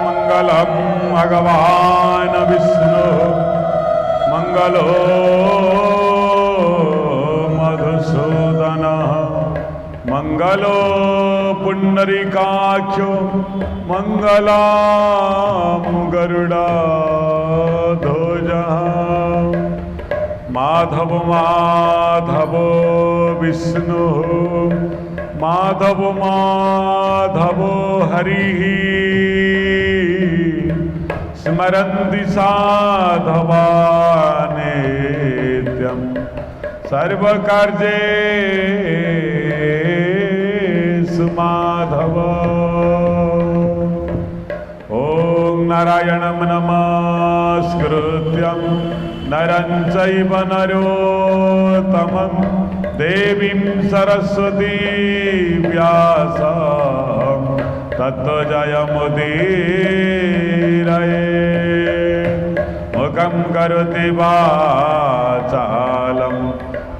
मंगलम भगवान विष्णु मंगलो मधुसूदन मंगलो पुंडरीकाक्षो मंगलम गरुड़ध्वज माधव माधव विष्णु माधव माधव हरि स्मरन्ति साधवानित्यं सर्वकार्येषु माधव। ॐ नारायणं नमस्कृत्यं नरं चैव नरोत्तमं देवीं सरस्वती व्यासं ततो जयमुदीरये। मुखं करोति वाचालं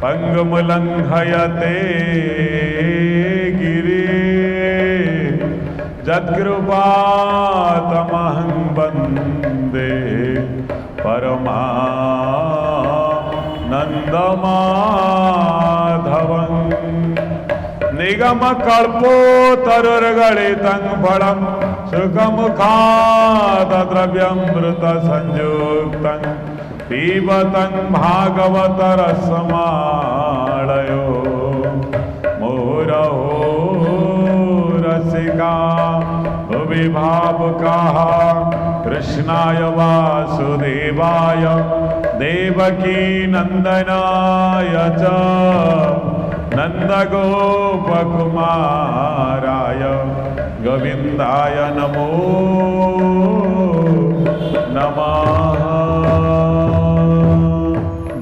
पङ्गुं लङ्घयते गिरिं यत्कृपातमहं वन्दे परमानन्दमाधवं। निगमकल्पोतरुर्गलितं फलं सुखमुखादद्रव्यमृतसंयुक्तं पिबतं भागवतरसमालयो मुहुरहो रसिका भुवि भावुकाः कृष्णाय वासुदेवाय देवकी नन्दनाय च नन्दगोपकुमाराय गोविन्दाय नमो नमः।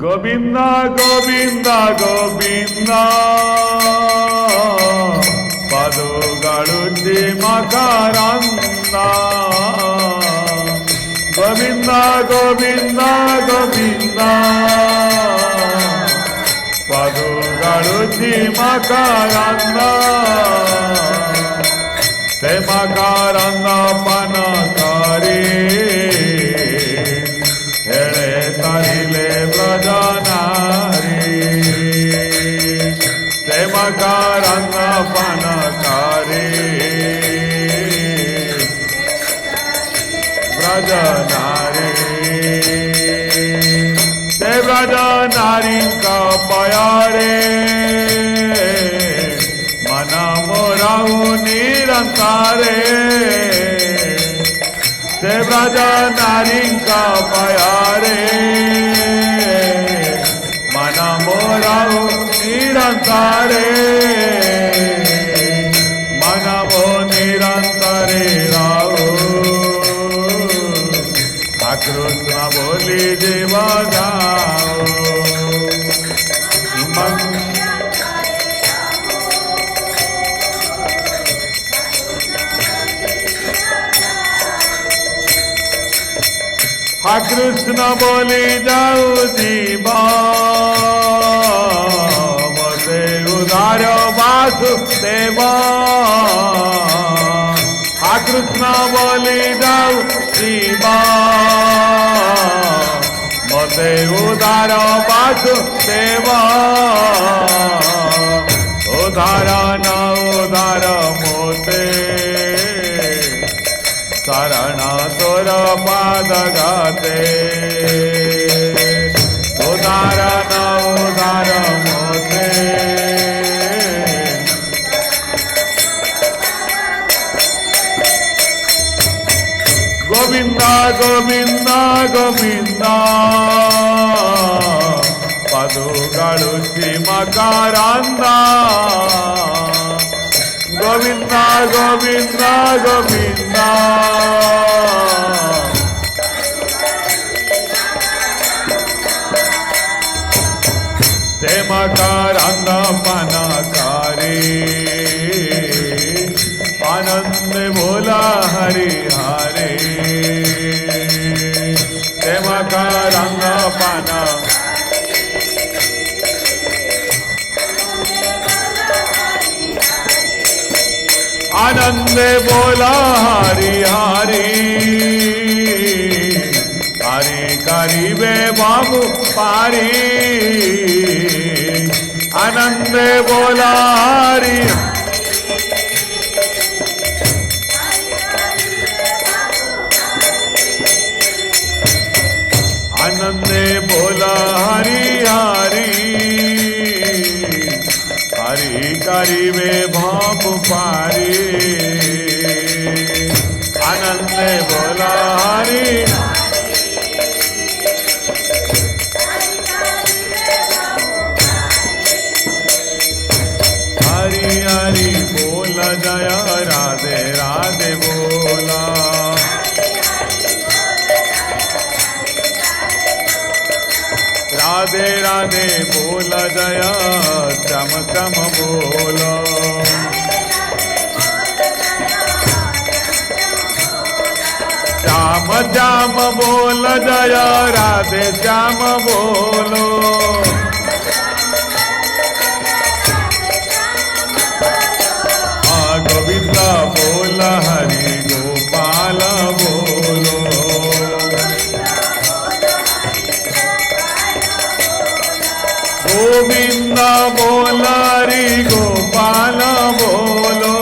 गोविन्द गोविन्द गोविन्द पदुगळुचि मकरन्द गोविन्द गोविन्द गोविन्द पदुगळुचि मकरन्द ते मकरन्द पान करि हेळे तरिले ब्रजनारी ते मकरन्द पान करि ब्रजनारी ते ब्रजनारी का प्यारे मन मोराऊ निरंकारे ते ब्रजनारी का प्यारे मन मोराऊ निरंकारे मन मो निरंतरे राओ कृष्ण बोली देव जाओ। हा कृष्ण बोली जाऊ जीवा मते उदार वासुदेवा। हा कृष्ण बोली जाऊ जीवा मते उदार वासुदेवा। उदार न उदार मोते शरण तोर पाद गाते। उदार न उदार मोते गोविंदा गोविंदा गोविंदा पदुगळुचि मकरन्द गोविंदा गोविंदा गोविंदा ते मकरन्द पान करि आनंद बोला हरि हरे। ते मकरन्द पान आनंदे बोला हरि हरि हरि करिबे बाबू पारी आनंदे बोला हरि आनंदे बोला हरि हरि हरि करिबे भाव पारी आनंदे बोला हरि हरि हरि बोला जय राधे राधे बोला राधे राधे बोल जय चम चम बोलो श्याम श्याम बोल जय राधे श्याम बोलो गोविंद बोल हरि गोपाल बोलो गोविंद बोल हरि गोपाल बोलो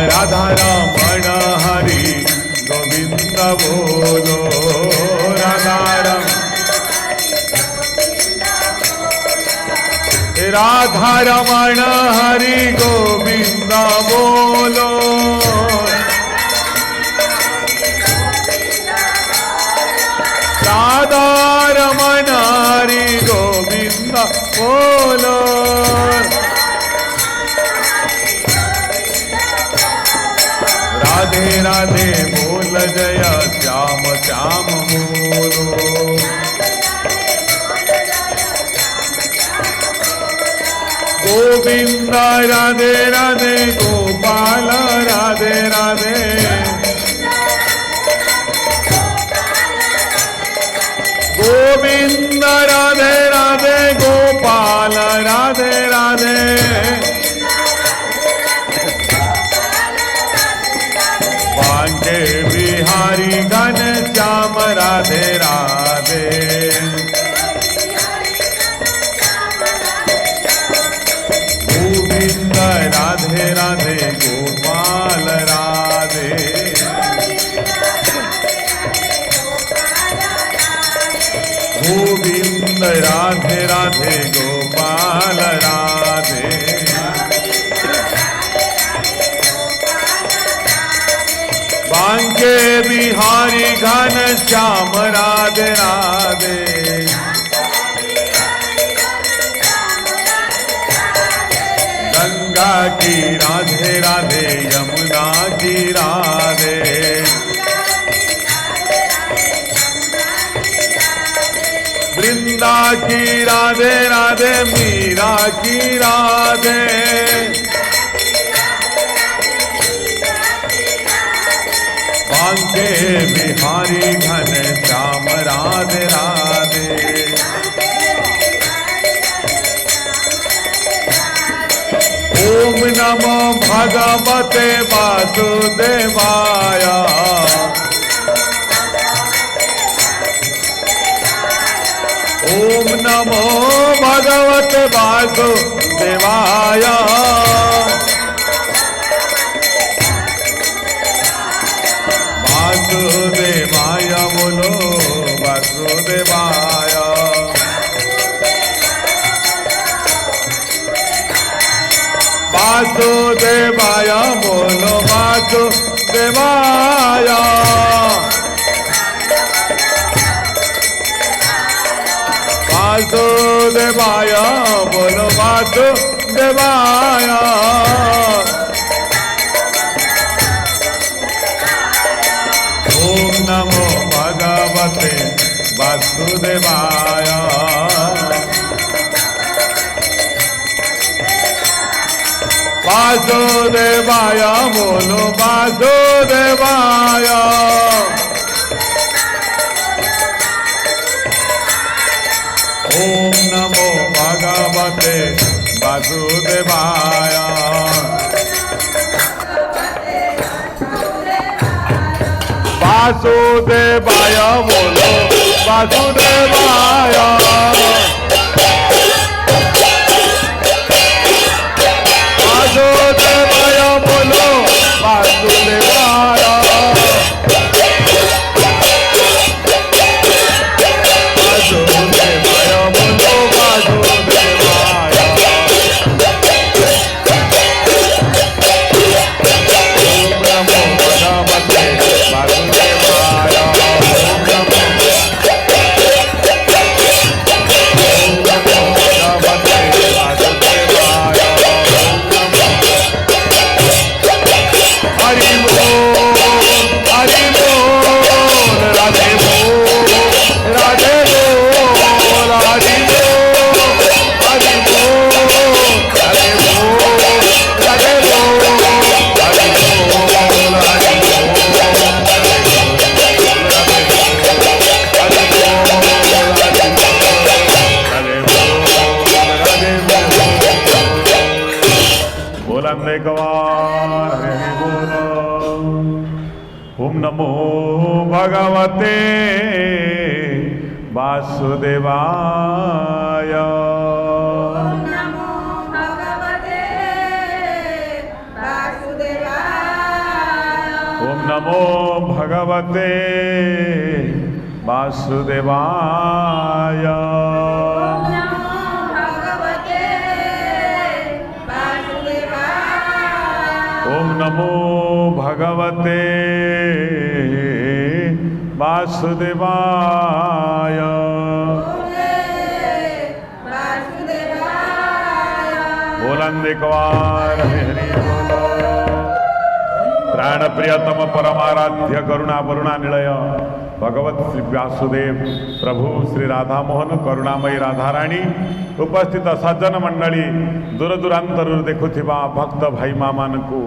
राधा रमण हरि गोविंद बोलो राधा राधा रमण हरि गोविंद बोलो राधा रमण हरि गोविंद बोलो राधे राधे बोल जय श्याम श्याम बोलो गोविंद राधे राधे गोपाल राधे राधे गोविंद राधे राधे गोपाल राधे राधे बांके बिहारी घन श्याम राधे राधे गोविंद राधे राधे गोपाल राधे गोविंद राधे राधे गोपाल राधे बांके बिहारी घन श्याम राधे राधे गंगा की राधे राधे यमुना की राधे वृंदा की राधे राधे मीरा की राधे बांके बिहारी घन श्याम राधे राधे ओम नमो भगवते वासुदेवाय ओम नमो भगवते वासुदेवाय वासुदेवाय बोलो वासुदेवाय वासुदेवाय बोलो वासुदेवाय वासुदेवाय बोलो वासुदेवाय ओम नमो भगवते वासुदेवाय वासुदेवाय बोलो वासुदेवाय ओम नमो भगवते वासुदेवाय। वासुदेवाय बोलो वासुदेवाय। वासुदेवाय बोलो वासुदेवाय। वासुदेवाय बोलो वासुदेवाय। ओम नमो भगवते वासुदेवाय। ओम नमो भगवते वासुदेवाय। ओम नमो भगवते वासुदेवाय। ओम नमो भगवते वासुदेवाय। ओम नमो भगवते वासुदेवाय। ओम नमो भगवते वासुदेवाय। बोलन एक बार हरि बोलो। प्राण प्रियतम परमाराध्य करुणा वरुणा निलय भगवत श्री व्यासुदेव प्रभु श्री राधा मोहन करुणामयी राधाराणी उपस्थित सज्जन मंडली दूर दूरांतर देखुथिबा भक्त भाई माँ मानकु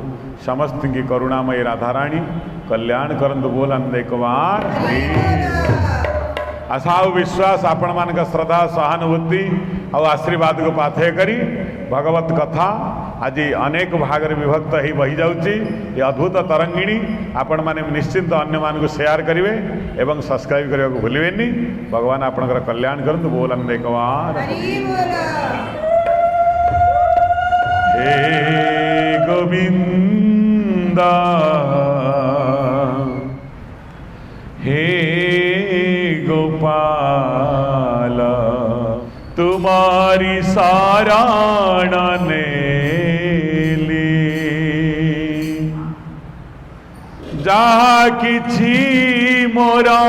समस्त की करुणामयी राधाराणी कल्याण करंतु बोलन एक बार। आशा और विश्वास आपण मान श्रद्धा सहानुभूति और आशीर्वाद को पाथे करी भगवत कथा आज अनेक भाग में विभक्त हो बही जाऊँगी। ये अद्भुत तरंगिणी आपण मैंने निश्चिंत अन्य मान को शेयर करेंगे एवं सब्सक्राइब करने को भूलें। भगवान आपणकर कल्याण करंतु बोलन एक बार। हे गोविंद हे गोपाल तुम्हारी साराण ने ली जहा किछि मोरा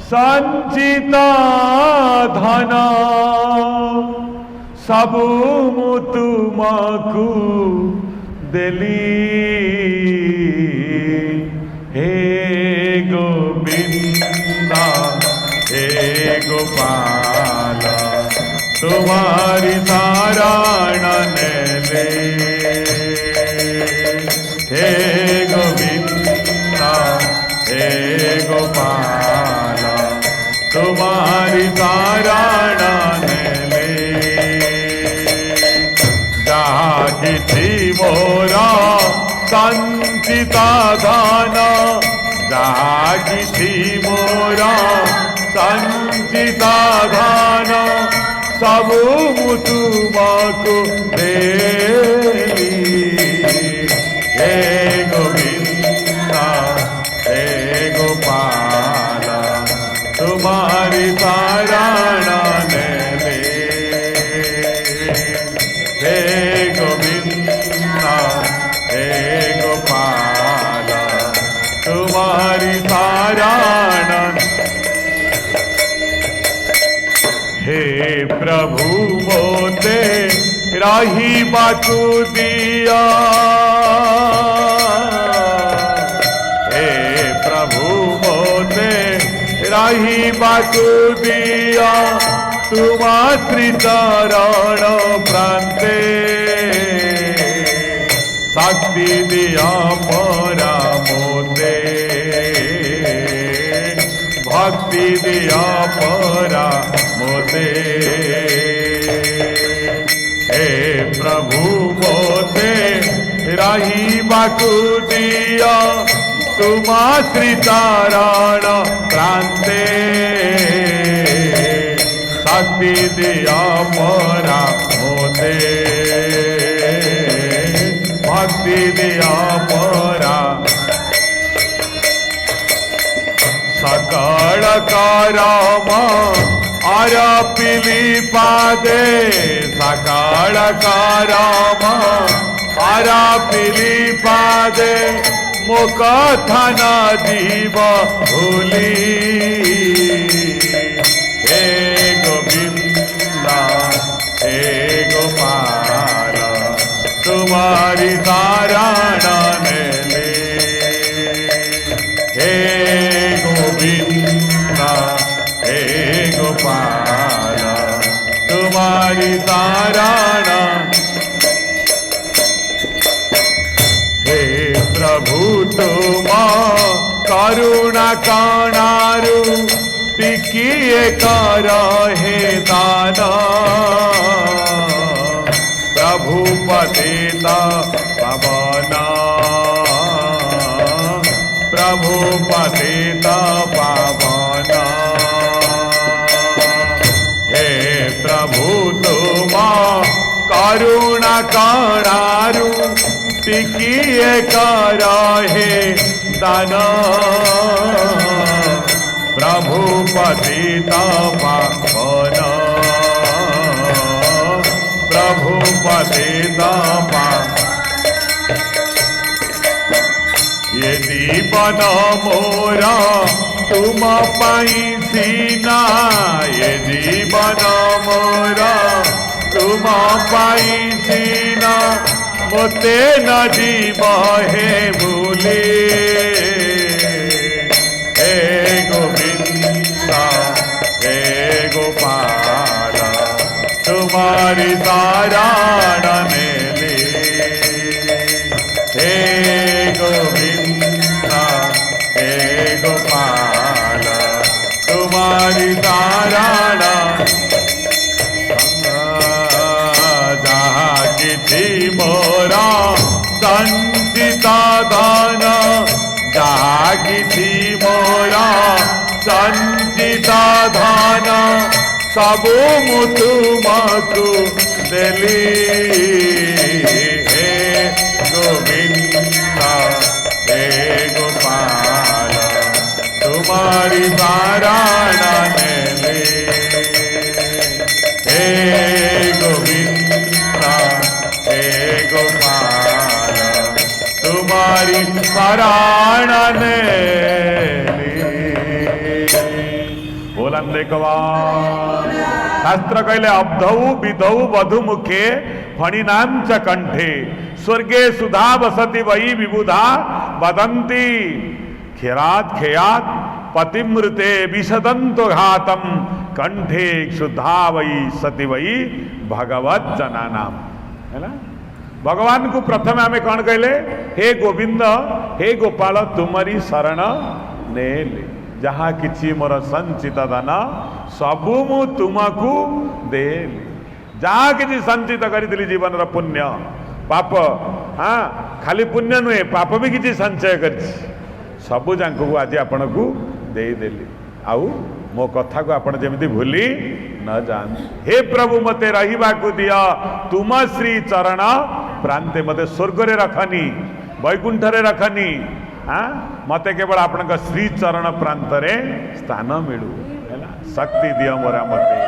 संचिता धन सबु मु तुमकु देली। हे गोविंद हे गोपाल तुम्हारी साराण ने ले। हे गोविंद हे गोपाल तुम्हारी साराण ने ले। जहाँ किछि मोरा संचिता धन जहाँ किछि मोरा संचिता धन सबु मु तुमकु देली। हे गोविंद हे गोपाल तुम्हारी साराण ने ले। हे गोविंद हे गोपाल तुम्हारी साराण। हे प्रभु मोते राही बाकु दिया। हे प्रभु मोते राही बाकु दिया तुम श्रीचरण प्रांते। शक्ति दिया मोरा मोते भक्ति दिया परा मोते हे प्रभु मोते रही बाकु दिया तुमा श्री चारण प्रांते शक्ति दिया परा मोते भक्ति दिया परा सकल करम आरपिली पादे सकल करम आरपिली पादे मो कथा न जीव भूली हे गोविंद हे गोपाल तुम्हारी शरण ले हे गोविंद हे गोपाल तुम्हारी शरण हे प्रभु तुम करुणा कणारु टिकिए कर हे दान प्रभु पतित पावन प्रभु पतित पावन हे प्रभु तुम करुणा कणारु टिकिए कर हे दान प्रभु पतित पावन प्रभु पतित पावन ये जीवन मोरा तुम पाई सीना ये जीवन मोरा तुम पाई सीना मोते न जीव हे भूले हे गोविंद हे गोपाल तुम्हारी शरण ले हे गोविंद हे गोपाल तुम्हारी शरण जहाँ किछि मोरा संचित धन जहाँ किछि मोरा संचित धन सबु मु तुमको देली हे गोविंद हे गोपाल तुम्हारी शरण ले हे गोविंद हे गोपाल तुम्हारी शरण ले बोलंदे कवार शास्त्र कहले अब्धौ विधौ वधु मुखे फणिनाम च कंठे स्वर्गे सुधा वसति वही विबुधा वदंती खेरात खेयात पतिमृते विशदंतो घातम कंठे शुद्धा वही सती वही भगवत जना नाम है ना। भगवान को प्रथम आम कौन कहले हे गोविंद हे गोपाल तुम्हारी शरण ने ले जहाँ किछि मोर संचित धन सबु मु तुमको देली जहाँ किछि संचित करी जीवन र पुण्य पाप हाँ खाली पुण्य नुहे पाप भी किछि संचय करिछि सबु जांक को आज आपण को देदेली आउ मो कथा को आपण जेमिति भूली न जान हे प्रभु मते रहिबा को दिया तुम श्री चरण प्रांते मते स्वर्ग रे रखनी वैकुंठ रे रखनी हाँ मते केवल आपण श्री चरण प्रांत रे स्थान मिलू है शक्ति दियो मोरा मते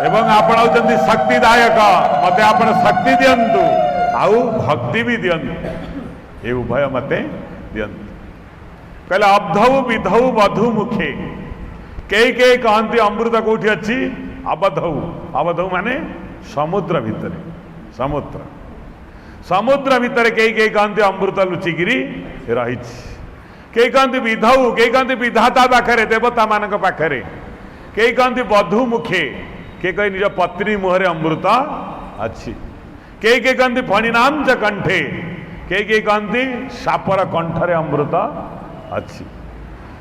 एवं आपण होचंती शक्तिदायक मते आपण शक्ति दियंतु आउ भक्ति भी दियंतु ये उभय मते दियंतु कहले अब्धौ विधौ वधु मुखे कई कई कहती अमृत कौटी अच्छी अबधौ अबधौ माने समुद्र भितर समुद्र समुद्र भितर कई कई कहती अमृत लुचिकी रही कई कहती विधौ कई कहती विधाता पाखरे देवता मान पाखरे कई कहती वधु मुखे के कही निज पत्नी मुहरे अमृत अच्छी कई कई कहती फणिनाम च कंठे कई कई कहती सापर कंठरे अमृत अच्छी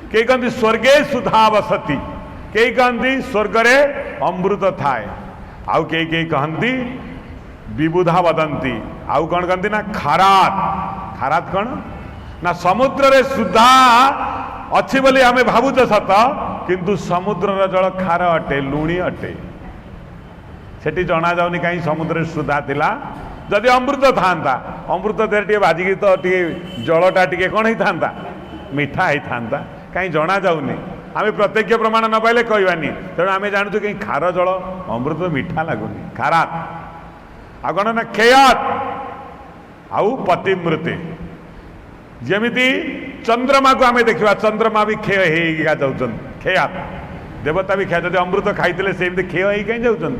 कई कहती स्वर्गे सुधा वसती, कई कहती स्वर्गरे अमृत थाए, आउ कई कहती विबुधा वदंती, आउ कौन कहती ना खारात। खारात कौन ना समुद्र रे सुधा अच्छी बोली आम भावुचे सत, किंतु समुद्र जल खार अटे, लुणी अटे। सेठी जना जाऊनी कहीं समुद्र सुधा थिला, जदि अमृत था अमृत देर टे बाजिकी तो टे जलटा टे कौन होता मीठा होता, कहीं जना जाऊनी। आम प्रत्यक्ष प्रमाण न पाइले कहवानी, तेणु आम जानूँ कहीं खार जल अमृत मीठा लगुनि। खारात आ कौन ना खेयात आउ पतिमृते, जमीती चंद्रमा को आम देखा चंद्रमा भी क्षय होगा जाऊँ। खेयात देवता भी क्षय, जब अमृत खाई सेमती क्षय हो कहीं जाऊँ।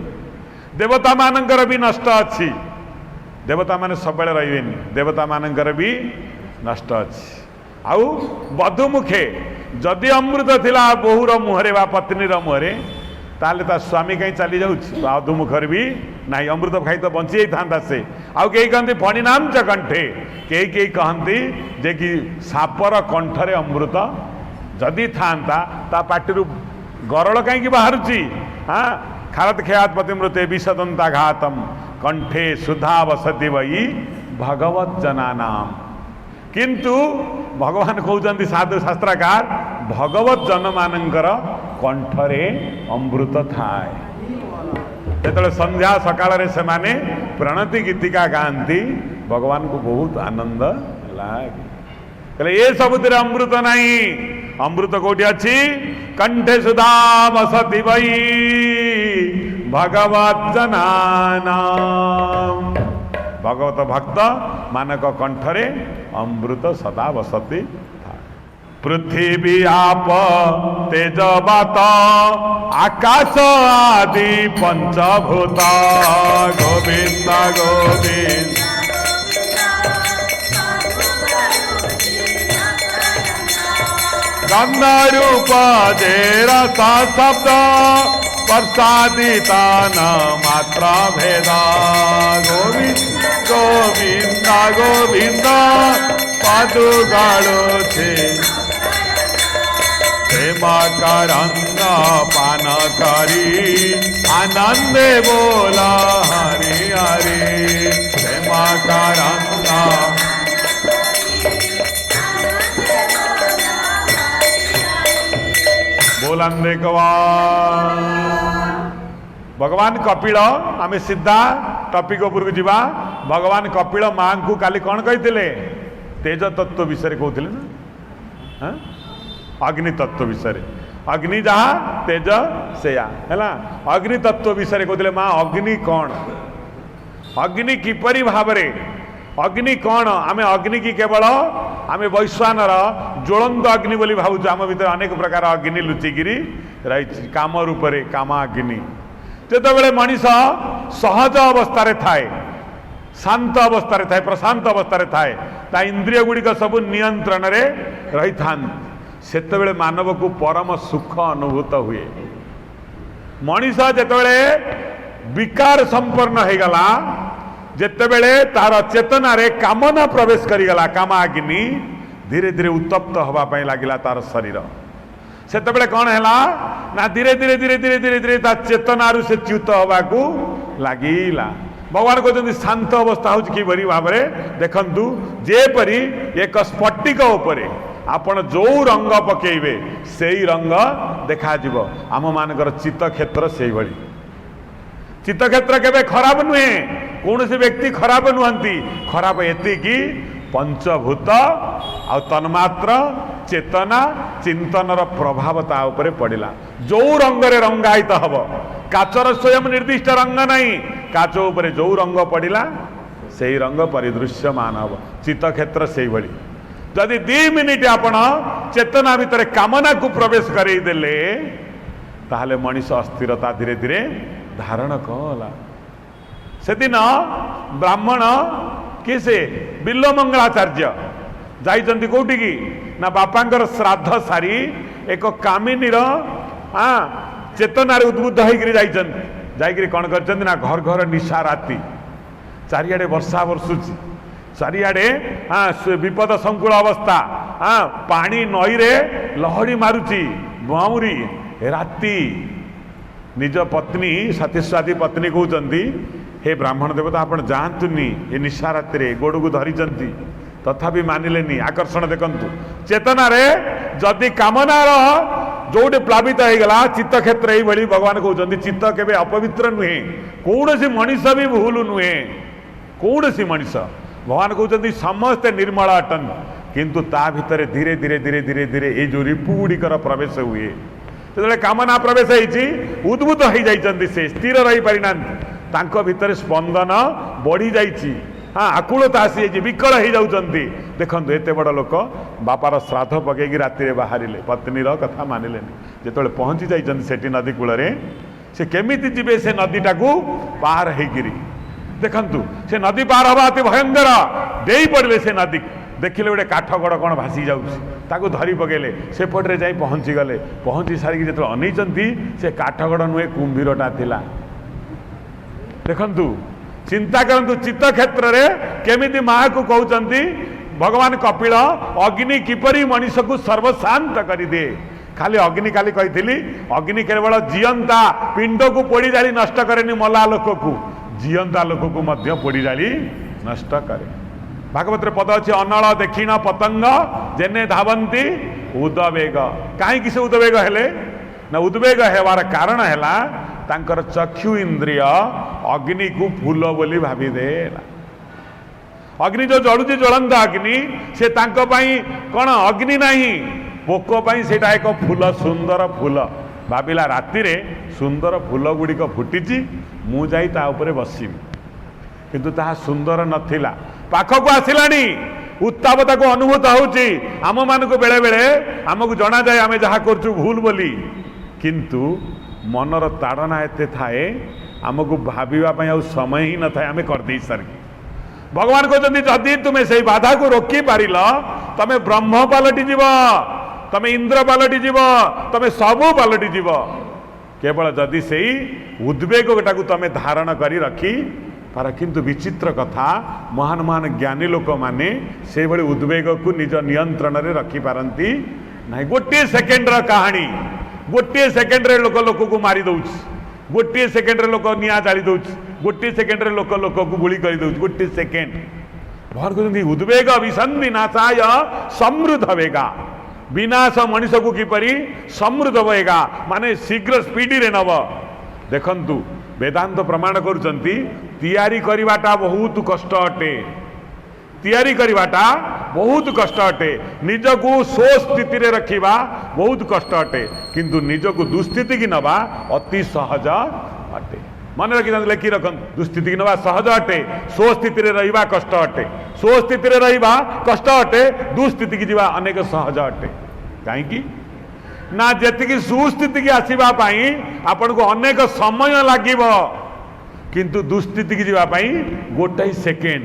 देवता मानकर भी नष्ट अच्छी, देवता माने सब रे, देवता मानकर भी नष्ट अच्छी। आउ बधुमुखे जदि अमृत थिला बोहूर मुहरे बा पत्नीर मुहरे, ताले ता स्वामी कहीं चली जाऊँ। बधुमुखर भी ना अमृत खाई तो बंची था से। आउ कई कहती फणीनाम च कंठे, कई कहती जे कि सापर कंठरे अमृत जदि था ता पाटिरू गरल कहीं बाहरुची। हाँ खारत खेयात पतिमृते विषदंता घातम कंठे सुधा वसति वही भगवत जनानाम। किंतु भगवान कहते साधु शास्त्रकार भगवत जन मानकर कंठरे अमृत थाए। जो संध्या सकाल से माने प्रणति गीतिका गाती भगवान को बहुत आनंद लगे। ये सबुतिर अमृत नहीं, अमृत कोटि अच्छी कंठे सुधा वसति वही भगवत जनानाम। भगवत भक्त मानक कंठरे अमृत सदा वसति था। पृथ्वी आप तेज बात आकाश आदि पंचभूत गोविंद गोविंद गंध रूप जेर शब्द प्रसादिता न मात्रा भेदा गोविंद गोविंद गोविंद पादुगाड़ो छे प्रेमा करंग पान करी आनंदे बोला हरि हरि प्रेमा करंग बोलंदे गवान। भगवान कपिल आम सीधा टपिक उपरକୁ ଯିବା। भगवान कपिल माँ को काली कौन कहते तेज तत्व विषय कहते ना, अग्नि तत्व विषय, अग्नि जहाँ तेज सेया है। अग्नि तत्व विषय कहते माँ अग्नि कौन, अग्नि किपरि भावरे, अग्नि कौन। आम अग्नि की केवल आम वैश्वानर ज्वलंत अग्नि बोली भावुँ। आम भीतर अनेक प्रकार अग्नि लुचिकी रही काम रूप से काम अग्नि। जिते मनीष सहज अवस्था थाए, शांत अवस्था थाए, प्रशांत अवस्था थाए, ता इंद्रिय गुड़िक सब नियंत्रण रही था, सेतबेले मानव को परम सुख अनुभूत हुए। मनीष जितेबले विकार संपन्न हो गला, जितेबले तार चेतना रे कामना प्रवेश करिगला, काम अग्नि धीरे धीरे उत्तप्त होगापाई लगिला तार शरीर। सेतबेले कौन है ना धीरे धीरे धीरे धीरे धीरे धीरे ता चेतना से च्युत होगा लगिला। भगवान कहते शांत अवस्था हूँ कि भाव में देखु जेपरी एक स्फटिक उपरे आपण जो रंग पकेबे से ही रंग देखा आम मानकर चित्त क्षेत्र से भली। चित्त क्षेत्र केबे खराब नुहे, कौन से व्यक्ति खराब नुहंती, खराब एति कि पंचभूत आ तन्मात्र चेतना चिंतन प्रभाव ता उपरे पड़िला। जो रंग रे रंगायित हब, काचर स्वयं निर्दिष्ट रंग नहीं, काच उपरे जो रंग पड़िला से रंग परिदृश्यमान हब। चित्त क्षेत्र से भली जदि 2 मिनिट आपण चेतना भितर कामना को प्रवेश करईदेले ताहले मनीष अस्थिरता धीरे धीरे धारण कला। से दिन ब्राह्मण किसे बिल्ल मंगलाचार्य जाइछन्ति कोठी की ना बापांकर श्राद्ध सारी एक कामिनीर चेतनार उद्बुद्ध होकर जाइकरी कौन कर ना घर घर निशा राति चारिआडे वर्षा बर्षुची, चारिआडे विपद संकुल अवस्था, पानी नई रे ଲହଡ଼ି ମାରୁଛି ବାଉଁରି ରାତି ନିଜ ପତ୍ନୀ ସତୀସ୍ୱାଦୀ ପତ୍ନୀ କହୁଛନ୍ତି ହେ ବ୍ରାହ୍ମଣ ଦେବତା ଆପଣ ଯାଆନ୍ତୁନି ଏ ନିଶା ରାତିରେ ଗୋଡ଼କୁ ଧରିଛନ୍ତି ତଥାପି ମାନିଲେନି। ଆକର୍ଷଣ ଦେଖନ୍ତୁ ଚେତନାରେ ଯଦି କାମନାର ଯୋଉଠି ପ୍ଲାବିତ ହେଇଗଲା ଚିତ୍ତକ୍ଷେତ୍ର ଏଇଭଳି ଭଗବାନ କହୁଛନ୍ତି ଚିତ୍ତ କେବେ ଅପବିତ୍ର ନୁହେଁ କୌଣସି ମଣିଷ ବି ଭୁଲ ନୁହେଁ କୌଣସି ମଣିଷ ଭଗବାନ କହୁଛନ୍ତି ସମସ୍ତେ ନିର୍ମଳ ଅଟନ୍ତି କିନ୍ତୁ ତା ଭିତରେ ଧୀରେ ଧୀରେ ଧୀରେ ଧୀରେ ଧୀରେ ଏଇ ଯୋଉ ରିପୁ ଗୁଡ଼ିକର ପ୍ରବେଶ ହୁଏ ଯେତେବେଳେ କାମନା ପ୍ରବେଶ ହେଇଛି ଉଦ୍ଭୁତ ହେଇଯାଇଛନ୍ତି ସେ ସ୍ଥିର ରହିପାରିନାହାନ୍ତି ତାଙ୍କ ଭିତରେ ସ୍ପନ୍ଦନ ବଢି ଯାଇଛି ଆକୁଳତା ଆସିଯାଇଛି ବିକଳ ହେଇଯାଉଛନ୍ତି। ଦେଖନ୍ତୁ ଏତେ ବଡ଼ ଲୋକ ବାପାର ଶ୍ରାଦ୍ଧ ପକେଇକି ରାତିରେ ବାହାରିଲେ ପତ୍ନୀର କଥା ମାନିଲେନି ଯେତେବେଳେ ପହଞ୍ଚି ଯାଇଛନ୍ତି ସେଠି ନଦୀ କୂଳରେ ସେ କେମିତି ଯିବେ ସେ ନଦୀଟାକୁ ପାର ହେଇକିରି ଦେଖନ୍ତୁ ସେ ନଦୀ ପାର ହବା ଅତି ଭୟଙ୍କର ଡେଇଁ ପଡ଼ିଲେ ସେ ନଦୀ ଦେଖିଲେ ଗୋଟେ କାଠ ଗଡ଼ କ'ଣ ଭାସି ଯାଉଛି ତାକୁ ଧରି ପକେଇଲେ ସେପଟରେ ଯାଇ ପହଞ୍ଚିଗଲେ ପହଞ୍ଚି ସାରିକି ଯେତେବେଳେ ଅନେଇଛନ୍ତି ସେ କାଠ ଗଡ଼ ନୁହେଁ କୁମ୍ଭୀରଟା ଥିଲା। ଦେଖନ୍ତୁ ଚିନ୍ତା କରନ୍ତୁ ଚିତ୍ତ କ୍ଷେତ୍ରରେ କେମିତି ମାଆକୁ କହୁଛନ୍ତି ଭଗବାନ କପିଳ ଅଗ୍ନି କିପରି ମଣିଷକୁ ସର୍ବଶାନ୍ତ କରିଦିଏ। ଖାଲି ଅଗ୍ନି କାଲି କହିଥିଲି ଅଗ୍ନି କେବଳ ଜିଅନ୍ତା ପିଣ୍ଡକୁ ପୋଡ଼ି ଜାଳି ନଷ୍ଟ କରେନି ମଲା ଲୋକକୁ ଜିଅନ୍ତା ଲୋକକୁ ମଧ୍ୟ ପୋଡ଼ି ଜାଳି ନଷ୍ଟ କରେ। ଭାଗବତରେ ପଦ ଅଛି ଅନଳ ଦେଖିଣ ପତଙ୍ଗ ଯେନେ ଧାବନ୍ତି ଉଦବେଗ। କାହିଁକି ସେ ଉଦବେଗ ହେଲେ ନା ଉଦବେଗ ହେବାର କାରଣ ହେଲା ତାଙ୍କର ଚକ୍ଷୁ ଇନ୍ଦ୍ରିୟ ଅଗ୍ନିକୁ ଫୁଲ ବୋଲି ଭାବିଦେଲା। ଅଗ୍ନି ଯୋଉ ଜଳୁଛି ଜ୍ୱଳନ୍ତ ଅଗ୍ନି ସେ ତାଙ୍କ ପାଇଁ କ'ଣ ଅଗ୍ନି ନାହିଁ ପୋକ ପାଇଁ ସେଇଟା ଏକ ଫୁଲ ସୁନ୍ଦର ଫୁଲ ଭାବିଲା ରାତିରେ ସୁନ୍ଦର ଫୁଲ ଗୁଡ଼ିକ ଫୁଟିଛି ମୁଁ ଯାଇ ତା ଉପରେ ବସିବି କିନ୍ତୁ ତାହା ସୁନ୍ଦର ନଥିଲା ପାଖକୁ ଆସିଲାଣି ଉତ୍ତାପ ତାକୁ ଅନୁଭୂତ ହେଉଛି ଆମମାନଙ୍କୁ ବେଳେ ବେଳେ ଆମକୁ ଜଣାଯାଏ ଆମେ ଯାହା କରୁଛୁ ଭୁଲ ବୋଲି କିନ୍ତୁ ମନର ତାଡ଼ନା ଏତେ ଥାଏ ଆମକୁ ଭାବିବା ପାଇଁ ଆଉ ସମୟ ହିଁ ନଥାଏ ଆମେ କରିଦେଇ ସାରିକି ଭଗବାନ କହୁଛନ୍ତି ଯଦି ତୁମେ ସେଇ ବାଧାକୁ ରୋକି ପାରିଲ ତମେ ବ୍ରହ୍ମ ପାଲଟି ଯିବ ତମେ ଇନ୍ଦ୍ର ପାଲଟି ଯିବ ତମେ ସବୁ ପାଲଟି ଯିବ କେବଳ ଯଦି ସେଇ ଉଦ୍ବେଗଟାକୁ ତମେ ଧାରଣ କରି ରଖି ପାର। କିନ୍ତୁ ବିଚିତ୍ର କଥା ମହାନ ମହାନ ଜ୍ଞାନୀ ଲୋକମାନେ ସେଇଭଳି ଉଦ୍ବେଗକୁ ନିଜ ନିୟନ୍ତ୍ରଣରେ ରଖିପାରନ୍ତି ନାହିଁ। ଗୋଟିଏ ସେକେଣ୍ଡର କାହାଣୀ ଗୋଟିଏ ସେକେଣ୍ଡରେ ଲୋକ ଲୋକକୁ ମାରି ଦଉଛି ଗୋଟିଏ ସେକେଣ୍ଡରେ ଲୋକ ନିଆଁ ଜାଳି ଦଉଛି ଗୋଟିଏ ସେକେଣ୍ଡରେ ଲୋକ ଲୋକକୁ ଗୁଳି କରିଦଉଛି ଗୋଟିଏ ସେକେଣ୍ଡ। ଭଗବାନ କହୁଛନ୍ତି ଉଦ୍ବେଗ ବିସନ୍ଧି ନାଶାୟ ସମୃଦ୍ଧ ବେଗା ବିନାଶ ମଣିଷକୁ କିପରି ସମୃଦ୍ଧ ବେଗା ମାନେ ଶୀଘ୍ର ସ୍ପିଡିରେ ନବ। ଦେଖନ୍ତୁ ବେଦାନ୍ତ ପ୍ରମାଣ କରୁଛନ୍ତି ତିଆରି କରିବାଟା ବହୁତ କଷ୍ଟ ଅଟେ ତିଆରି କରିବାଟା ବହୁତ କଷ୍ଟ ଅଟେ ନିଜକୁ ସ୍ୱସ୍ଥିତିରେ ରଖିବା ବହୁତ କଷ୍ଟ ଅଟେ କିନ୍ତୁ ନିଜକୁ ଦୁଃସ୍ଥିତିକି ନେବା ଅତି ସହଜ ଅଟେ। ମନେ ରଖିଥାନ୍ତୁ ଲେଖି ରଖନ୍ତୁ ଦୁଃସ୍ଥିତିକି ନେବା ସହଜ ଅଟେ ସ୍ୱସ୍ଥିତିରେ ରହିବା କଷ୍ଟ ଅଟେ ସ୍ୱସ୍ଥିତିରେ ରହିବା କଷ୍ଟ ଅଟେ ଦୁଃସ୍ଥିତିକି ଯିବା ଅନେକ ସହଜ ଅଟେ। କାହିଁକି ନା ଯେତିକି ସୁସ୍ଥିତିକି ଆସିବା ପାଇଁ ଆପଣଙ୍କୁ ଅନେକ ସମୟ ଲାଗିବ କିନ୍ତୁ ଦୁଃସ୍ଥିତିକି ଯିବା ପାଇଁ ଗୋଟାଏ ସେକେଣ୍ଡ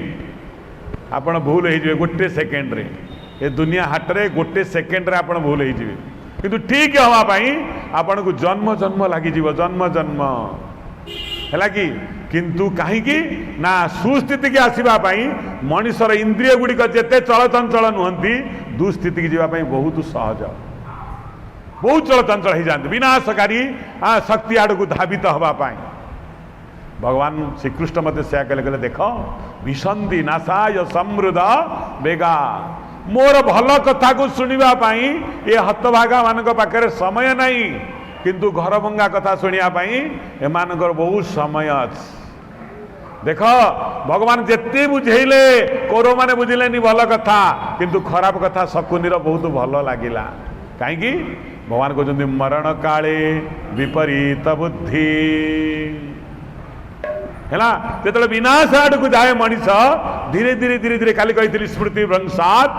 ଆପଣ ଭୁଲ ହେଇଯିବେ ଗୋଟିଏ ସେକେଣ୍ଡରେ ଏ ଦୁନିଆ ହାଟରେ ଗୋଟିଏ ସେକେଣ୍ଡରେ ଆପଣ ଭୁଲ ହେଇଯିବେ କିନ୍ତୁ ଠିକ୍ ହେବା ପାଇଁ ଆପଣଙ୍କୁ ଜନ୍ମ ଜନ୍ମ ଲାଗିଯିବ ଜନ୍ମ ଜନ୍ମ ହେଲା କି। କିନ୍ତୁ କାହିଁକି ନା ସୁସ୍ଥିତିକି ଆସିବା ପାଇଁ ମଣିଷର ଇନ୍ଦ୍ରିୟ ଗୁଡ଼ିକ ଯେତେ ଚଳଚଞ୍ଚଳ ନୁହନ୍ତି ଦୁଃସ୍ଥିତିକି ଯିବା ପାଇଁ ବହୁତ ସହଜ ବହୁତ ଚଳଚଞ୍ଚଳ ହେଇଯାଆନ୍ତି ବିନାଶକାରୀ ଶକ୍ତି ଆଡ଼କୁ ଧାବିତ ହେବା ପାଇଁ। ଭଗବାନ ଶ୍ରୀକୃଷ୍ଣ ମଧ୍ୟ ସେୟା କହିଲେ ଦେଖ ବିସନ୍ଧି ନାଶାୟ ସମୃଦ୍ଧ ବେଗା ମୋର ଭଲ କଥାକୁ ଶୁଣିବା ପାଇଁ ଏ ହତଭାଗା ମାନଙ୍କ ପାଖରେ ସମୟ ନାହିଁ କିନ୍ତୁ ଘର ଭଙ୍ଗା କଥା ଶୁଣିବା ପାଇଁ ଏମାନଙ୍କର ବହୁତ ସମୟ ଅଛି। ଦେଖ ଭଗବାନ ଯେତେ ବୁଝେଇଲେ କୌରବମାନେ ବୁଝିଲେନି ଭଲ କଥା କିନ୍ତୁ ଖରାପ କଥା ଶକୁନିର ବହୁତ ଭଲ ଲାଗିଲା। କାହିଁକି ଭଗବାନ କହୁଛନ୍ତି ମରଣ କାଳେ ବିପରୀତ ବୁଦ୍ଧି ହେଲା ଯେତେବେଳେ ବିନାଶ ଆଡ଼କୁ ଯାଏ ମଣିଷ ଧୀରେ ଧୀରେ ଧୀରେ ଧୀରେ କାଲି କହିଥିଲି ସ୍ମୃତି ଭ୍ରଂଶାତ୍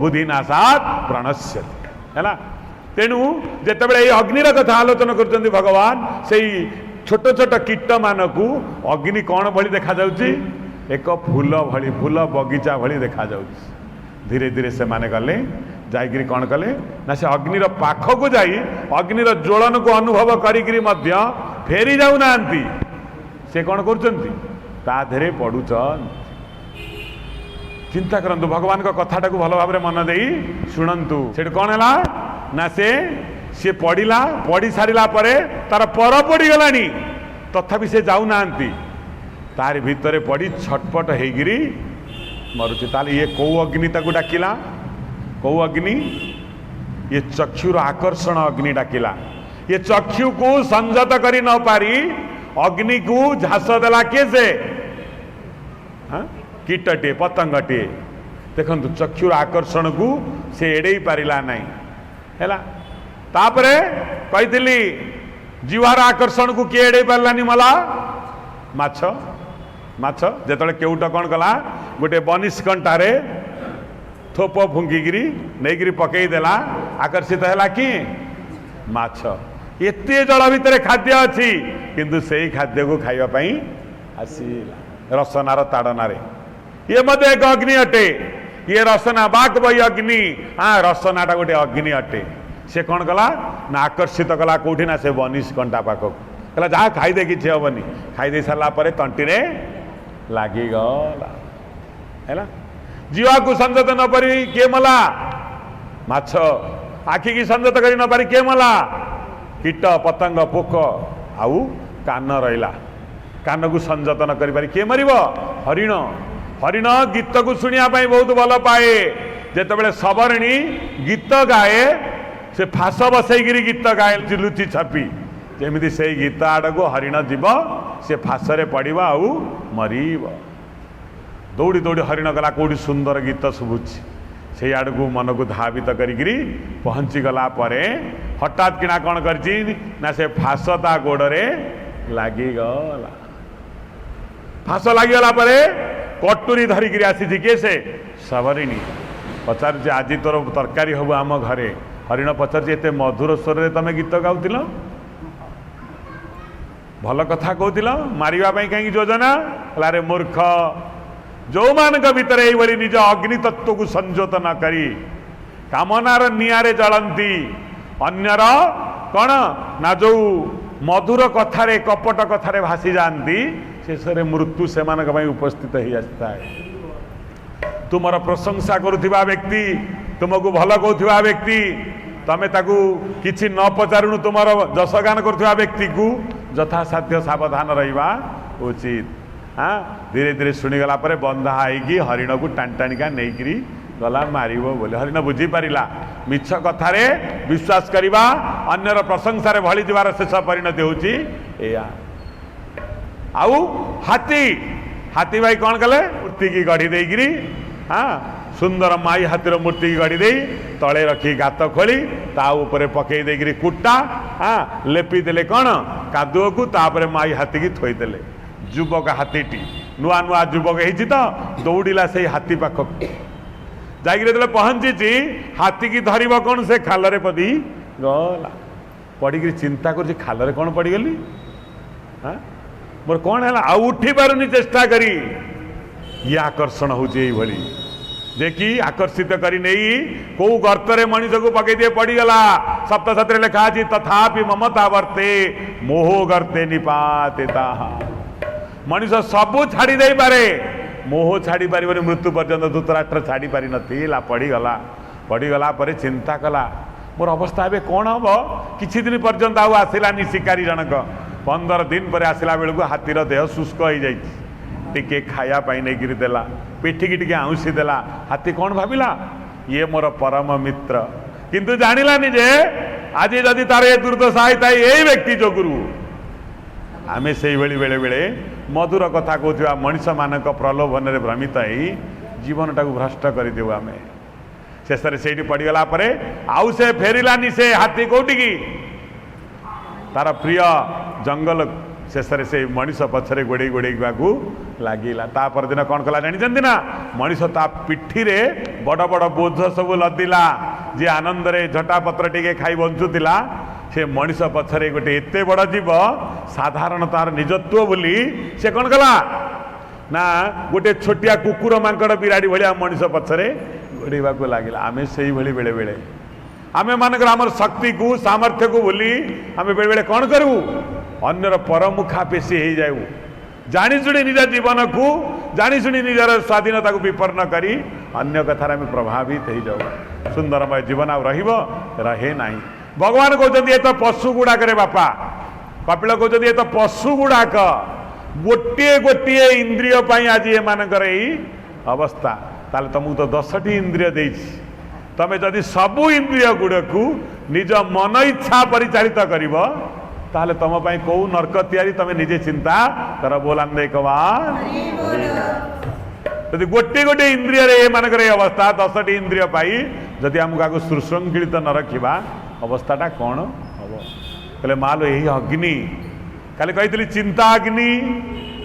ବୁଦ୍ଧିନାଶାତ୍ ପ୍रणश्यति ହେଲା। ତେଣୁ ଯେତେବେଳେ ଏଇ ଅଗ୍ନିର କଥା ଆଲୋଚନା କରୁଛନ୍ତି ଭଗବାନ ସେଇ ଛୋଟ ଛୋଟ କୀଟ ମାନଙ୍କୁ ଅଗ୍ନି କ'ଣ ଭଳି ଦେଖାଯାଉଛି ଏକ ଫୁଲ ଭଳି ଫୁଲ ବଗିଚା ଭଳି ଦେଖାଯାଉଛି। ଧୀରେ ଧୀରେ ସେମାନେ ଗଲେ ଯାଇକିରି କ'ଣ କଲେ ନା ସେ ଅଗ୍ନିର ପାଖକୁ ଯାଇ ଅଗ୍ନିର ଜ୍ୱଳନକୁ ଅନୁଭବ କରିକିରି ମଧ୍ୟ ଫେରି ଯାଉନାହାନ୍ତି ସେ କ'ଣ କରୁଛନ୍ତି ତା ଦେହରେ ପଡ଼ୁଛନ୍ତି। चिंता करंतु भगवान को कथाटा को भल भाव मन दे शुणु से कौन है ना से पढ़ला पढ़ी सारा तार पर पड़गलानी तथापि से जाऊना तार भितर पड़ी छटपट होगी मरुची ताले ये कौ अग्नि ताकू डाकिला कौ अग्नि ये चक्षुर आकर्षण अग्नि डाकिला ये चक्षु को संयत करी न पारी अग्नि को झास देला किए से कीटटे पतंगटे देखु चक्षुर आकर्षण को से एड़े पारिला नहीं है तापरे कही जीवार आकर्षण को किए एड़े पारानी मला माछ माछ जेतले केउट कौन कला गोटे बनिश कंटारे थोप फुंकिकी नहीं पकई देला आकर्षित है कि माछ एते जल भितर खाद्य अच्छी किंतु से खाद्य को खाइबा आसीला रसनार ताड़नारे ये मत एक अग्नि अटे ये रसना बाक बई अग्नि हाँ रसनाटा गोटे अग्नि अटे से कौन कला ना आकर्षित कला कौटी ना से बनिश कंटा पाखक कहला जहाँ खाईदे कि हेनी खाईदे सारा तंटी लगिगला है जीवा को संजत न पारी किए मला माछ आखि की संजत करी न पारी किए मला कीट पतंग पोक आउ कान रहा कान को संजत न करी पारी किए मरिब हरिण हरिण गीत को शुणा बहुत भल पाए जिते सबरणी गीत गाए से फास बसईकि गीत गाए लुचि छपी जमी से गीत आड़ को हरिण जीव से फासरे पड़ा आउ मरीब दौड़ी दौड़ी हरिण गला कौटी सुंदर गीत शुभुची से आड़ को मन को धावित करी पहुँची गला परे हठात किना कौन करची ना से फास ता गोड़े लगिगला फास लगिगला परे कटुरी धरिकी आसी किए से सबरिणी पचार आज तोर तरकारी हबु आम घरे हरिण पचार एत मधुर स्वर तमें गीत गाउतिल भल कथा कहूल मारिबा कहीं योजना अरे मूर्ख जो मान भितर ये निज अग्नि तत्व को संजोत न करी कामनार निआरे जलंती अन्यर कौन ना जो मधुर कथारे कपट कथारे भासी जाती शेष मृत्यु से उपस्थित हो जाता है तुमर प्रशंसा करुवा व्यक्ति तुमको भल कहूवा व्यक्ति तमें ताकू किसी न पचारुणु तुमर जसगान करुवा व्यक्ति को यथासाध्य सावधान रहिबा उचित हाँ धीरे धीरे शुणीगला बंधा होगी हरिण को टाणी टाणिका नहीं गला मारिब बोले हरिण बुझी पारिला मिछ कथारे विश्वास करिबा अन्यर प्रशंसा रे भली जीवार शेष परिणति होची एया आउ हाथी हाथी भाई कौन कले मूर्ति की गढ़ी देगी हाँ सुंदर माई हाथीर मूर्ति की गढ़ी दे तले रखी गात खोली ता ऊपर पकई देगी कुटा हाँ लेपी देले कौन कादुओ को तापर माई हाथी की थोईदेले युवक हाथीटी नुआ नुआ युवक होती तो दौड़िला से हाथी पाखक जाइए पहुंची हाथी की धरब कौन से खाल पदी गला पड़ी चिंता कर खाल कौन पड़गली हाँ मोर कौन है आ उठी पारुनी चेष्टा करी ये आकर्षण होली देखी आकर्षित करी नहीं कौ गर्तरे मनीष को पकई दिए पड़गला सप्तशती लिखा अच्छी तथापि ममता वर्ते मोह गर्ते निपाते मनीष सबू छाड़ी दे पारे मोह छाड़ी पार मृत्यु पर्यंत धृतराष्ट्र छाड़ी पारि नथिला पड़गला पर चिंता कला मोर अवस्था ए कौन हम किछि दिन पर्यंत आउ आसिलानी शिकारी जनक 15 दिन पर आसला बेलू हाथीर देह शुष्क हो जाइए टिके खायापाई नहीं देला पिठिकी टिके आउसी देला हाथी कौन भाविला ये मोर परम मित्र किंतु जानिलानी जे आज जदि तार ये दुर्दशा होता है यही व्यक्ति जो गुरु आमे से बेले बेले मधुर कथा कहूँ मनीष मानक प्रलोभन में भ्रमित ही जीवन टाक भ्रष्ट करदेव आम शेष से पड़गला आउ से फेरलानी से हाथी कौटी की तार प्रिय जंगल शेष से मनीष पछरे गोड़े गोड़े लगिला तापर दिन कौन कला जानी ना मनीष ता पिठी रे बड़ बड़ बोझ सब लदिला जी आनंद रे झटापत्र टिके खाई बंचुला से मनीष पछरे गोटे एते बड़ जीव साधारण तार निजत्व बोली से कौन कला ना गोटे छोटिया कुकुर मांकड़ बिराड़ी भाया मनीष पछरे गोड़ेवा लगिला आमे से बेले बेले आमे मानकर आमर शक्ति को सामर्थ्य को भूली आमे बेले बेले कौन करूँ अन्यर परमुखा पेशी हो जाऊ जाणी जुड़ी निज जीवन को जाशुणी निजर स्वाधीनता को विपन्न करी अन्य कथार आम प्रभावित हो जाऊ सुंदरमय जीवन रहे ना भगवान कहते ये तो पशु गुड़ाक बापा कपिल कहते ये तो पशु गुड़ाक गोटे गोटे इंद्रिय आज ये मानकर अवस्था ताले तुमको तो 10टी इंद्रिय देछि तमे जदि सबु इंद्रिय गुड़ को निज मन इच्छा परिचालित करिव ताले तुम पाई को नरक तैयारी तमे निजे चिंता कर बोलांदे कवार यदि गोटे गोटे इंद्रिय रे मानकर अवस्था 10टी इंद्रिय पाई जदि हमको सुशृंखलित न रखा अवस्थाटा कौन हम कहले मालो यही अग्नि काले कही चिंता अग्नि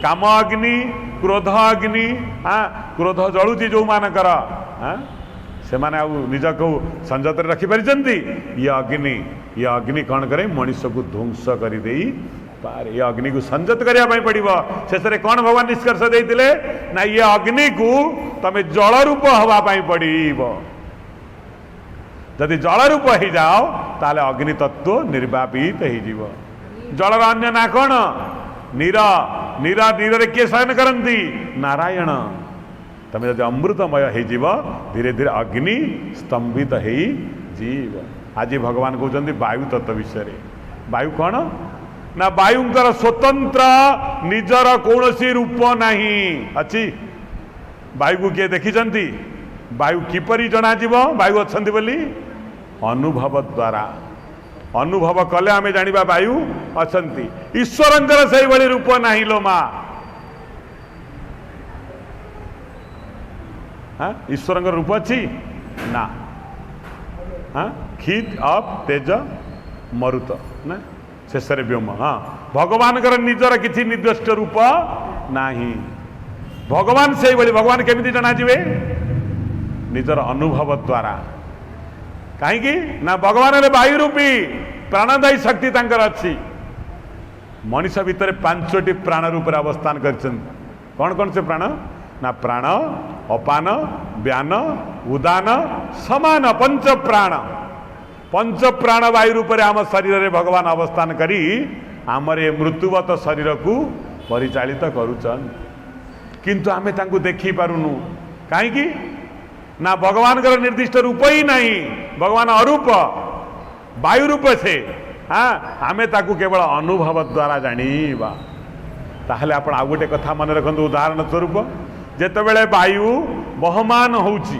काम अग्नि क्रोध अग्नि हाँ क्रोध जलुची जो मानकर हाँ से माने निज को संजत रखिपारी ये अग्नि कौन करे मनीष को ध्वंस कर ये अग्नि को संजत करने पड़ो शेष में कौन भगवान निष्कर्ष देते ना ये अग्नि को तमें जल रूप हवापाई पड़ो जदि जल रूप हो जाओ ताले अग्नि तत्व निर्वापित हो जलर अन्य ना कौन नीर नीर नीर किए शयन करती नारायण तमें जब अमृतमय हो धीरे धीरे अग्नि स्तंभित हो आज भगवान कहते वायु तत्व विषय वायु कौन ना वायुंकर स्वतंत्र निजर कौन रूप नहीं अच्छी वायु को किए देखी वायु किपरि जना वायु अच्छा बोली अनुभव द्वारा अनुभव कले आम जाना वायु अच्छा ईश्वरंकर से रूप नहीं लो माँ हाँ ईश्वर रूप अच्छी ना हाँ खीत अप तेज मरुत ना शेष व्योम हाँ भगवान निजर किसी निर्दिष्ट रूप नहीं भगवान से भगवान केमी जना जे निजर अनुभव द्वारा कहीं ना भगवान वायु रूपी प्राणदायी शक्ति तांकर अच्छी मनीष भितर 5टी प्राण रूप अवस्थान कर कौन कौन से प्राण ना प्राण अपान व्यान उदान समान पंच प्राण वायु रूप आम शरीर में भगवान अवस्थान करी आमर ये मृत्युवत शरीर को परिचालित करुचन किंतु आमे तांको देखी पारुनु कहीं ना भगवान का निर्दिष्ट रूप ही नहीं भगवान अरूप वायु रूप से हाँ आमे ताकू केवल अनुभव द्वारा जानिबा ताहले आपण आ गोटे कथा मन रखंतु उदाहरण स्वरूप जेतेबेले वायु बहमान होउची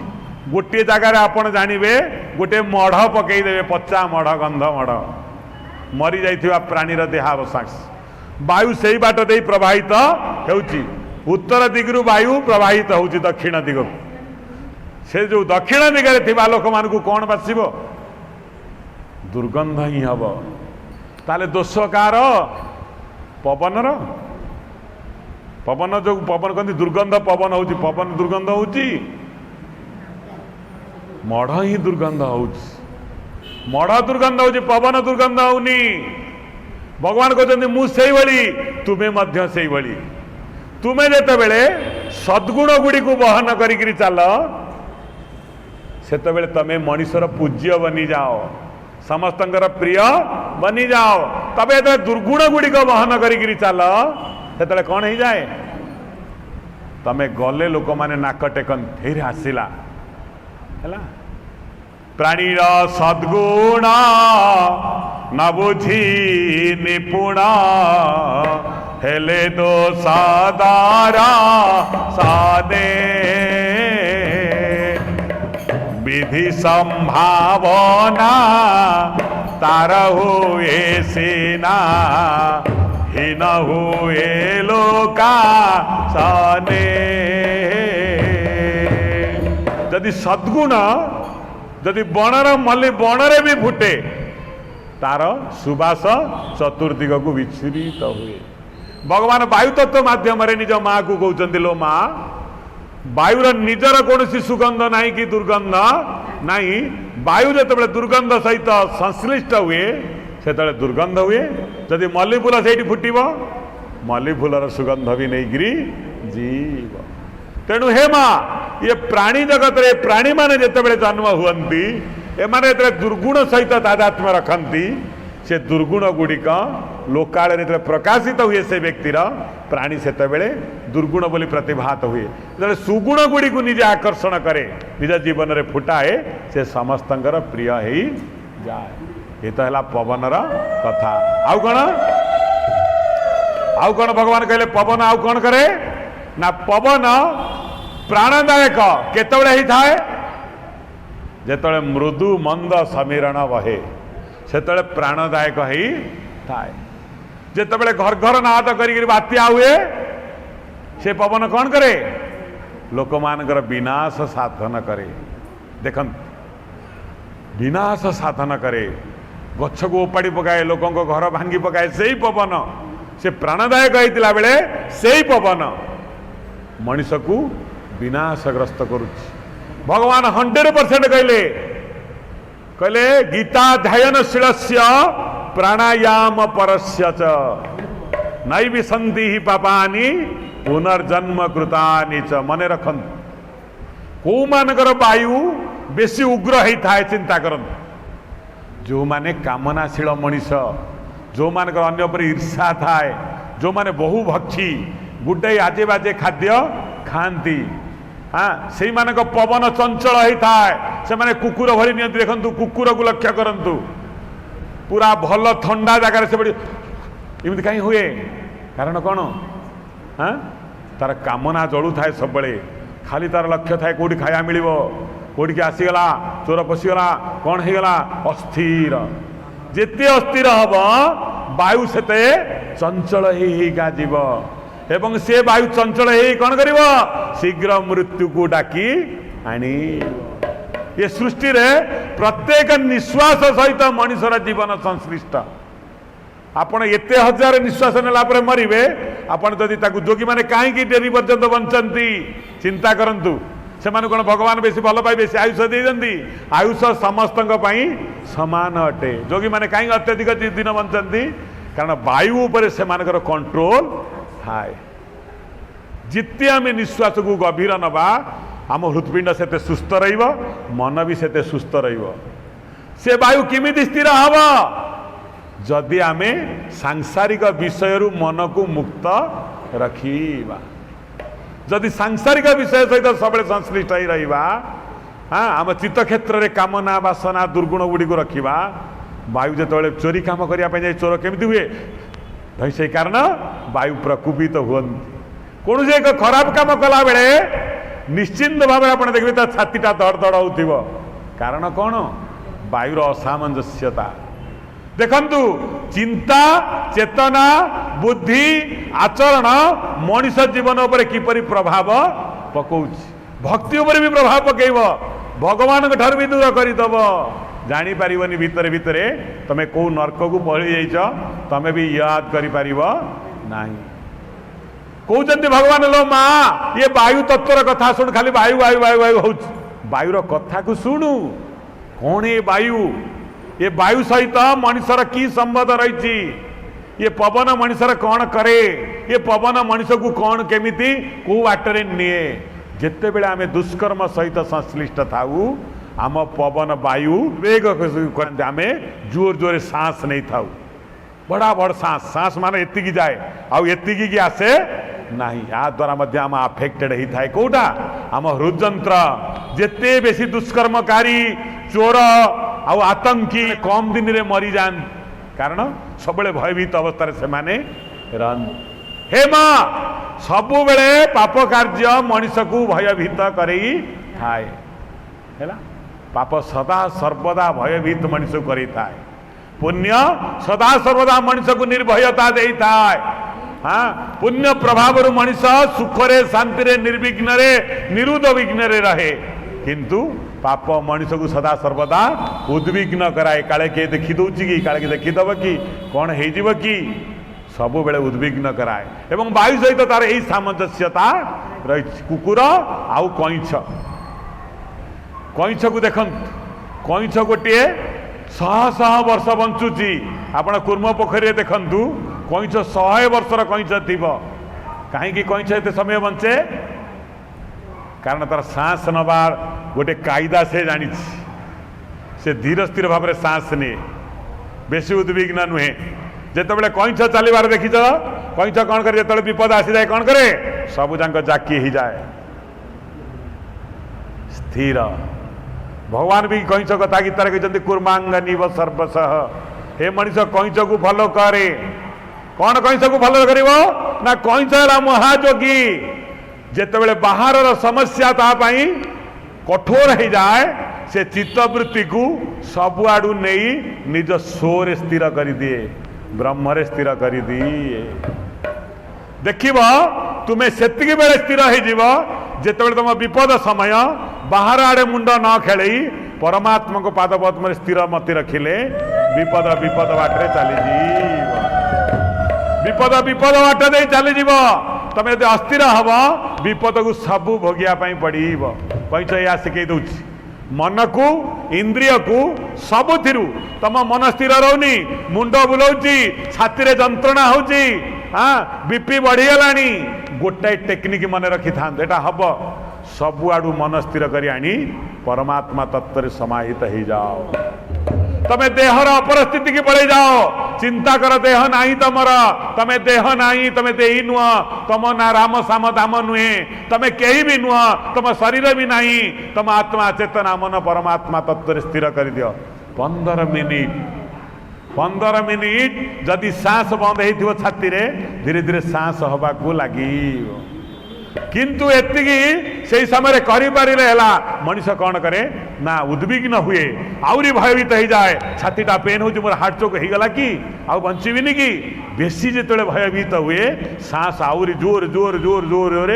गोटे जगार आपण जानिबे गोटे मढ़ पकईदेवे पचा मढ़ गंध मढ़ मरी जाइथिबा प्राणीर देहावसांश वायु से ही बाट दे प्रवाहित होउची उत्तर दिगरु वायु प्रवाहित होउची दक्षिण दिगकु से जो दक्षिण दिगरे थिबा लोक मानकु कोन बासिबो दुर्गंध ही हम ताले दोष कार पवनर पवन जो पवन कहते दुर्गंध पवन हो पवन दुर्गंध हो मढ़ ही दुर्गंध हो मढ़ दुर्गंध हो पवन दुर्गंध होनी भगवान कहते मुझे तुम्हें मध्य से तुम्हें जिते बेले सद्गुण गुड़ी को बहन करी चल सेते बेले तमें मनीषर पूज्य बनी जाओ समस्त प्रिय बनी जाओ तब ये दुर्गुण गुड़िक बहन करी चल से कौन हो जाए तमें गले लोक मैंने नाक टेकन फिर आसला है प्राणीर सद्गुण न बुझी निपुण हेले दो सादारा सादे विधि संभावना तार हुए सेना हीन हुए लोका सने जदि सद्गुण जदि बणर मल्ली बणरे भी फुटे तार सुबास चतुर्दिग को विच्छिन्न हुए भगवान वायु तत्व माध्यम निज माँ को कहते लो माँ वायुर निजर कौन सुगंध नहीं कि दुर्गंध नहीं वायु जो दुर्गंध सहित संश्लिष्ट हुए से दुर्गंध हुए जदि मल्ली फूल से फुटब मल्ली फूलर सुगंध भी नहीं गिरी जीव तेणु हे माँ ये प्राणी जगत रे प्राणी माने जिते जन्म हुए एमाने दुर्गुण सहित तादात्म्य रखती से दुर्गुण गुड़िक लोकाल प्रकाशित हुए से व्यक्तिर प्राणी से दुर्गुण बोली प्रतिभात हुए जो सुगुण गुड़ी को निजे आकर्षण करे निज जीवन में फुटाए से समस्त प्रिय हो जाए। ये तो है पवनर कथा। आउ कौन भगवान कहले पवन आउ कौन करे ना पवन प्राणदायक केतबेले ही थाए जेतबेले मृदु मंद समीरण बहे सेतबेले प्राणदायक ही थाए। जेतबेले घर घर नाद करी बात्या हुए से पवन कौन करे लोक मानकर विनाश साधन करे। देख विनाश साधन करे गछ को उपाड़ी पकाए लोकों को घर भांगी पकाए से ही पवन से प्राणदायक होता बेले से ही पवन मनीष को विनाशग्रस्त करुच्ची। भगवान 100% कहले गीताध्ययनशील प्राणायाम परस्य च नैविसन्ति हि पापानि पुनर्जन्म कृतानि च। मने रखन को मानकर वायु बेसी उग्र होता है चिंता करन जो माने कामनाशील मनीष जो मानकर अन्य पर ईर्षा थाए जो माने बहु भक्षी गुड्डे आजे बाजे खाद्य खाती हाँ से मानक पवन चंचल होता है से माने कुकुर भरी नियंत्रण देखंतु कुकुर को लक्ष्य करंतु पूरा भल ठंडा जगह से बड़ी इमती कहीं हुए कारण कौन हाँ तार कामना जलू थाए सब बड़े खाली तार लक्ष्य थाए कौटी खाया मिल कौटी की आसीगला चोर पशिगला कौन हो गला अस्थिर जिते अस्थिर हम वायु सेते चंचल होगा जीव एवं से वायु चंचल हो कौन कर शीघ्र मृत्यु को डाकी आनी। ये सृष्टि रे प्रत्येक निश्वास सहित मनुष्यर जीवन संश्लिष्ट। आपण एते हजार निश्वास नेला पर मरिबे आपण जदि ताकू जोगी माने काहे की डेरी पर्यंत बंचंती चिंता करंतु से माने कोन भगवान बेसी भल पाई बेसी आयुष दे दंती आयुष समस्त समान अटे। जोगी माने काहे अत्यधिक दिन बंचंती कारण वायु उपर से मानकर कंट्रोल हाय। जिते आम निश्वास को गभीर नवा आम हृत्पिंड से सुस्थ मन भी से सुस्थ से वायु किमिति स्थिर हम जदि आम सांसारिक विषय मन को मुक्त रखा जदि सांसारिक विषय सहित सब संश्लिष्ट ही रहा हाँ आम चित्त क्षेत्र में कामना वासना दुर्गुण गुड़ी को रखा वायु जो चोरी काम करने चोर केमी हुए भाई से कारण वायु प्रकोपित हुए कौन से एक खराब काम कला बेले निश्चिंत भाव आप देखिए तो छातीटा धड़ धड़ हो कारण कौन वायुर असामंजस्यता। देखंतु चिंता चेतना बुद्धि आचरण मनीष जीवन उपर किपरि प्रभाव पकाउछि भक्ति उपर भी प्रभाव पकेब भगवान ठार भी दूर करदब जानी पारिबनी भितरे भितरे तमे को नर्क को पड़ी जाइछ तमे भी याद करि पारिब नाही। कहते भगवान लो माँ ये वायु तत्वर कथा शुण खाली वायु वायु वायु वायु हो वायुर कथा को शुणु कौन ये वायु सहित मनुष्यर की संबंध रही ये पवन मनुष्यर कौन करे ये पवन मनुष्य को कौन केमिति को बाटरे निए जिते बेले आम दुष्कर्म सहित संश्लिष्ट थाऊ आम पवन वायु वेग आम जोर जोर सांस नहीं थाऊ बड़ा बड़ सांस सांस माने एतिकी जाए आतिकी की आसे नहीं या द्वारा मध्य आम आफेक्टेड होता है कौटा आम हृदयंत्र जिते बेसी दुष्कर्मकारी चोर आतंकी कम दिन रे मरी जान कारण सब भयभीत अवस्था से माने हे माँ सबु बेले पाप कार्य मनीष को भयभीत करे थाए पाप सदा सर्वदा भयभीत मनीष को करे थाए पुण्य सदा सर्वदा मनीष को निर्भयता दे थाए हाँ पुण्य प्रभाव मनीष सुखरे शांति रे निर्विघ्न रे निरुद्ध विघ्न रे रहे किंतु पाप मनीष को सदा सर्वदा उद्विग्न कराए काले किए देखी दौची कि काले किए देखीदब कि कौन हो कि सब बेले उद्विग्न कराए एवं वायु सहित तार यही सामंजस्यता रही। कुकुर आउ कईछ कईछ को देख कईछ गोटे शह शह वर्ष बंचुची आपण कूर्म पोखरी देखु कईछ 100 वर्षर कईछ थी कहीं कईछ एत समय बंचे कारण तार सांस नबार गोटे कायदा से जानी से धीर स्थिर भाव में सांस निए बेसी उद्विग्न नुहे ଯେତେବେଳେ କଇଁଛ ଚାଲିବାର ଦେଖିଛ କଇଁଛ କଣ କରେ ଯେତେବେଳେ ବିପଦ ଆସିଯାଏ କଣ କରେ ସବୁ ଯାକ ଜାକି ହେଇଯାଏ ସ୍ଥିର ଭଗବାନ ବି କଇଁଛ କଥା ଗୀତାରେ କହିଛନ୍ତି କୁର୍ମାଙ୍ଗନିବ ସର୍ବଶଃ हे मनीष कईच को फॉलो करे कौन कईच को फॉलो करिवो ना कईच है महाजोगी जेतेबेले बाहर समस्या तापाई कठोर हो जाए से चित्तवृत्ति को सबुआडू नहीं निज सोरे स्थिर कर दिए ब्रह्मरे स्थिर कर दिए देखिब तुम्हें सेतिकी बेले स्थिर हो जेतेबेले तुम विपद समय बाहर आड़े मुंड न खेल परमात्मा को पाद पद्म स्थिर मति रखिले विपद विपद बाटे चली विपद विपद बाट दे चली तुम यदि अस्थिर हम विपद को सबू भोगिया पड़ो कईच या शिखई दूची मन को इंद्रिय को सबुथि तुम मन स्थिर रोनी मुंड बुलाऊँ छाती जंत्रणा होची हाँ बीपी बढ़ीगला गोटाए टेक्निक मन रखी था हम सबुआडू मन स्थिर करी आनी परमात्मा तत्व समाहित हो जाओ तमें देहर अपरस्थिति की पड़े जाओ चिंता कर देह नाही तमर तमें देह नाही तमें देही नुह तम ना राम साम दाम नुहे तमें कहीं भी नुह तुम शरीर भी नहीं तुम आत्मा चेतना मन परमात्मा तत्व स्थिर कर दियो 15 मिनिट जदि सांस बंद हो छाती रे धीरे धीरे सांस हवा को लगी किंतु एतिकी से समय करें मनीष कौन करे ना उद्विग्न हुए आउरी भयभीत हो जाए छातीटा पेन हो मोर हार्ट चोक हो गला कि आउ बंचीबिनी कि बेसी जो भयभीत हुए सांस आउरी जोर जोर जोर जोर जोर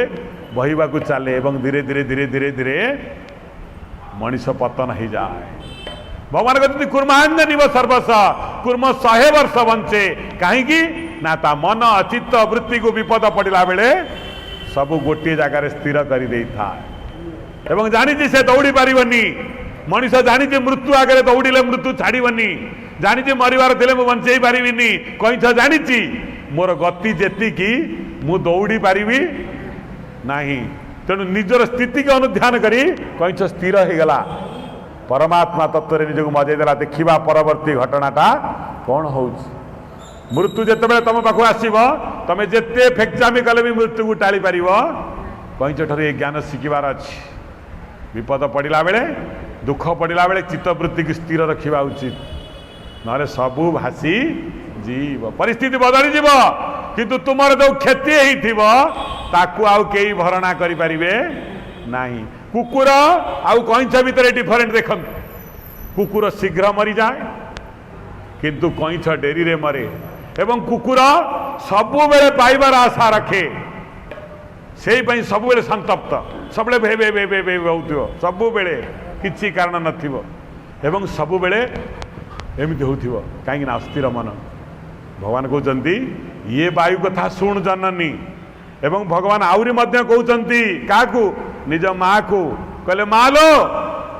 बहिबा को चले एवं धीरे धीरे धीरे धीरे धीरे मनीष पतन हो जाए भगवान कहते कुर्मांगनिव सर्वस कुर्म 100 वर्ष बंचे कहीं ना ता मन चित्त वृत्ति को विपद पड़ा बेले सब गोटे जगार स्थिर कर एवं जानी से दौड़ी पारिबनी मनीष जानी मृत्यु आगे दौड़े मृत्यु छाड़बनी जानी मरबार थे मुझे बंचे पारिनी कईच जानी मोर गति जेतिकी मु दौड़ी पारि नहीं तेणु निजर स्थिति को अनुध्यान करी कईच स्थिर हो गला परमात्मा तत्व निजक मजेदेला देखा परवर्ती घटनाटा कौन हो मृत्यु जिते तुम पाख आसब तुम जिते फेक्चामी कले भी मृत्यु को टाड़ी पार कईच ठार ये ज्ञान शिखबार अच्छी विपद पड़ा बेले दुख पड़ा बेले चित्तवृत्ति की स्थिर रखा उचित ना सबू भासी जीव परिस्थिति बदली जीव किंतु तुम जो क्षति होती आउ कई भरणा करें ना कुकुर आउ कईच भितर डिफरेंट देख कुकुर शीघ्र मरी जाए किंतु कईच डेरी रे मरे एवं कुकुर सबु बेले पाइबार आशा रखे से सब बेले संतप्त सब भे भे भे भे भे हो सबु बेले किसी कारण नथिबो एवं सबु बेले एमती हो कहीं अस्थिर मन भगवान कहते ये वायु कथा शुण जननी एवं भगवान आउरी मध्य कहते क्या निज माँ को कहले माँ लो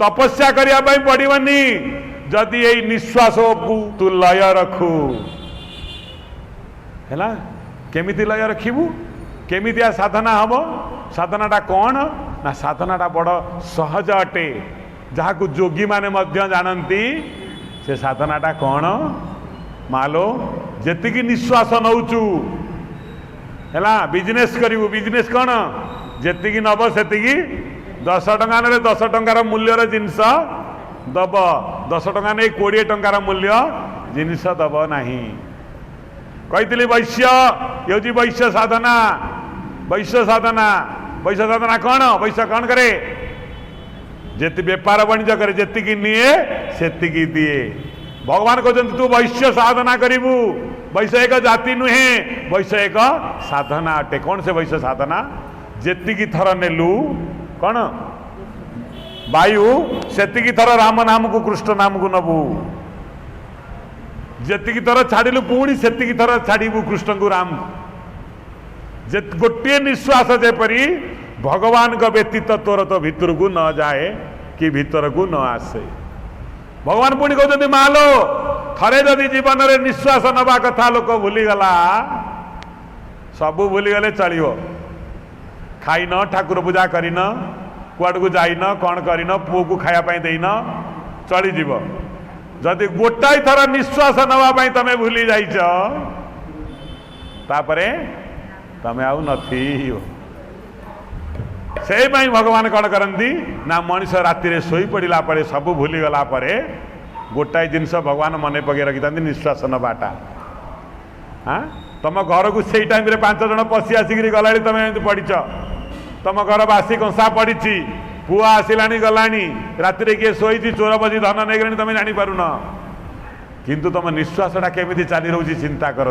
तपस्या करने पड़ोनी जदि यही निश्वास को तू लय रखु है केमिति लय रखिबू केमितिया साधना हम साधनाटा कौन ना साधनाटा बड़ सहज अटे जहाँ को जोगी माने मध्य जानती से साधनाटा कौन मालो जेतिकी निश्वास नौचु है बिजनेस करू बिजनेस कौन जेतिकी नब सेतिकी 10 टंका ने 10 टंकार मूल्यर जिनस दब 10 टंका नहीं 20 टंकार मूल्य जिनस दब नहीं कही वैश्य ये वैश्य साधना वैश्य साधना वैश्य साधना कौन वैश्य कौन करे जेति बेपार वाणिज्य करे जेतिकी निए सेतिकी दिए भगवान कहते तू वैश्य साधना करू वैश्य एक जाति नुहे वैश्य एक साधना अटे कौन से वैश्य साधना जेतिकी थर नेलु कौन वायु सेतिकी थर राम नाम को कृष्ण नाम को नबू जेतिकी थर छाड़िलु पुणी सेतिकी थर छाड़ू कृष्ण को राम गोटे निश्वास जेपरी भगवान का व्यतीत तोर तो भितर को न जाए कि भीतर को न आसे भगवान पुणी कहते मालो थरे जदि जीवन में निश्वास नवा कथा लोक भूलीगला सबू भूलीगले चलो खाइन ठाकुर पूजा करन कुआड़ को जाइन कौन करन पुओ को खायापाई देन चलीज जदि गोटाई थर निश्वास नवा तमें भूली जाइछ तापरे तमें आउ नथी से भगवान कौन करती ना मनीष राति शोई पड़ा पड़े सब भूली गला परे गोटाए जिनस भगवान मन पकई रखी था निश्वास नवाटा हाँ तुम घर को से टाइम 5 जन पशि आसिक गला तुम पढ़च तुम घर बासी कंसा पड़ी पुआ आसला गला राति किए शोई चोर बजी धन नहीं तुम जापारुन किंतु तुम निश्वासटा केमी चली रोची चिंता कर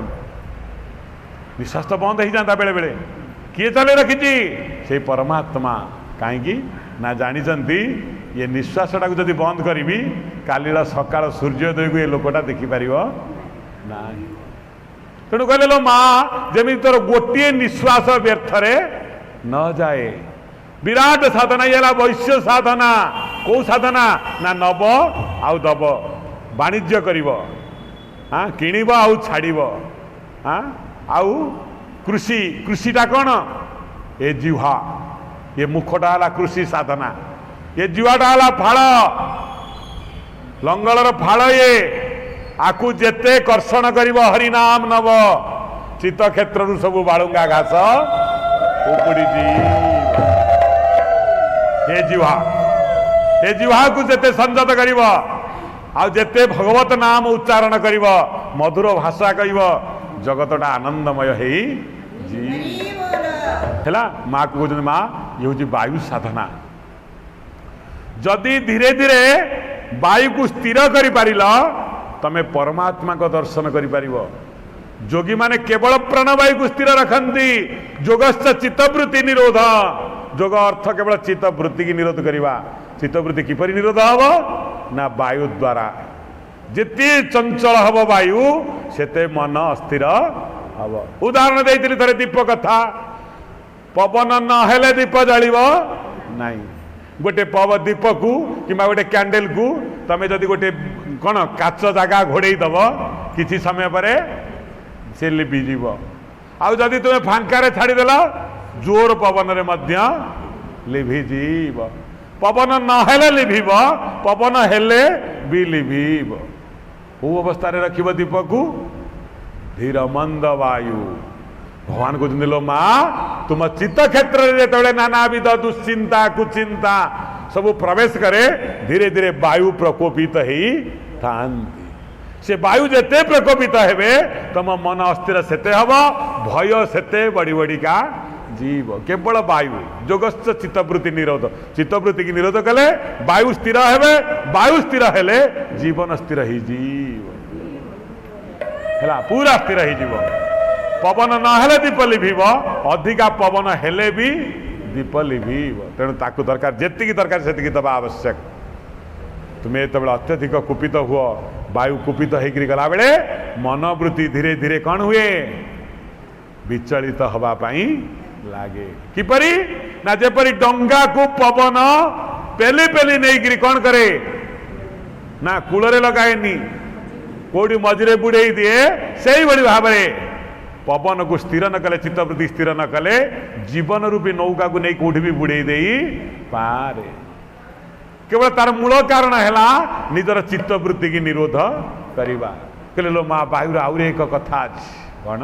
निश्वास तो बंद हो जाता बेले बेले किए चले रखी से परमात्मा कहीं ना जानते ये निश्वासटा को जब बंद करी कालीला सकाल सूर्योदय को ये लोकटा देखिपार ना तेणु कहले लो माँ जमी तोर गोटे निश्वास व्यर्थ न जाए विराट साधना ये वैश्य साधना कौ साधना ना नब आउ दब वाणिज्य कर हाँ किणव आउ छाड़ हाँ आउ कृषि कृषिटा कौन ये जिह्वा ये मुखटा है कृषि साधना ये जिह्वाटा है फाड़ लंगलर फाड़ ये आकु जेते कर्षण कर हरिनाम नव चित्त क्षेत्र सब बालुंगा घास उपुड़ी ये जिह्वा को जेते संजत कर जेते भगवत नाम उच्चारण कर मधुर भाषा कह जगतटा आनंदमय है माँ को कहते माँ ये हूँ वायु साधना जदि धीरे धीरे वायु को स्थिर कर तमें परमात्मा को दर्शन कर जोगी माने केवल प्राणवायु को स्थिर रखती जोगश्च चित्तवृत्ति निरोध जोग अर्थ केवल चित्तवृत्ति की निरोध करवा चित्तवृत्ति किपरि निरोध हम ना वायु द्वारा जिते चंचल हम वायु सेते मन अस्थिर हम उदाहरण देती थे दीप कथा पवन नहेले दीप जल नाई गोटे पव दीप को कि गोटे कैंडल को तमें जदि गोटे कौन काच जगह घोड़े दब किसी समय पर से लिभिज आउ जदि तुम्हें फांकार छाड़देल जोर पवन लिभिज पवन नहेले लिभिब पवन हेले भी लिभिब वो अवस्था रख दीप को धीर मंद वायु भगवान को लो माँ तुम चित्त क्षेत्र जो नानाविध दुश्चिंता कुचिंता सब प्रवेश करे धीरे धीरे वायु प्रकोपित था से वायु जेते प्रकोपित हेबे तुम मन अस्थिर सेते हम भय सेते बड़ी बड़ी का जीव केवल वायु जोगश्च चित्तवृत्ति निरोध चित्तवृत्ति की निरोध कले वायु स्थिर हेबे वायु स्थिर हेले जीवन स्थिर ही जीव है पूरा स्थिर ही जीव पवन नहेले दीप लिभिब अधिका पवन हेले भी दीप लिभिब तेणु ताकू दरकार जेतिकी दरकार सेतिकी दबा आवश्यक तुम्हें जो अत्यधिक कुपित हुआ वायु कुपित होकर गला बेले मनोवृत्ति धीरे धीरे कौन हुए विचलित हवापाई लागे किपरि ना जेपरि डंगा को पवन पेली पेली नहीं कौन करे ना कूलरे लगाएनी कोड़ी मझे बुड़े दिए से भाव में पवन को स्थिर न कले चित्तवृत्ति स्थिर न कले जीवन रूपी नौका को नहीं कौटी भी बुड़े दे पारे केवल तार मूल कारण है निजर चित्तवृत्ति की निरोध करवा कहले लो माँ वायु आउरी एक कथा अच्छी कौन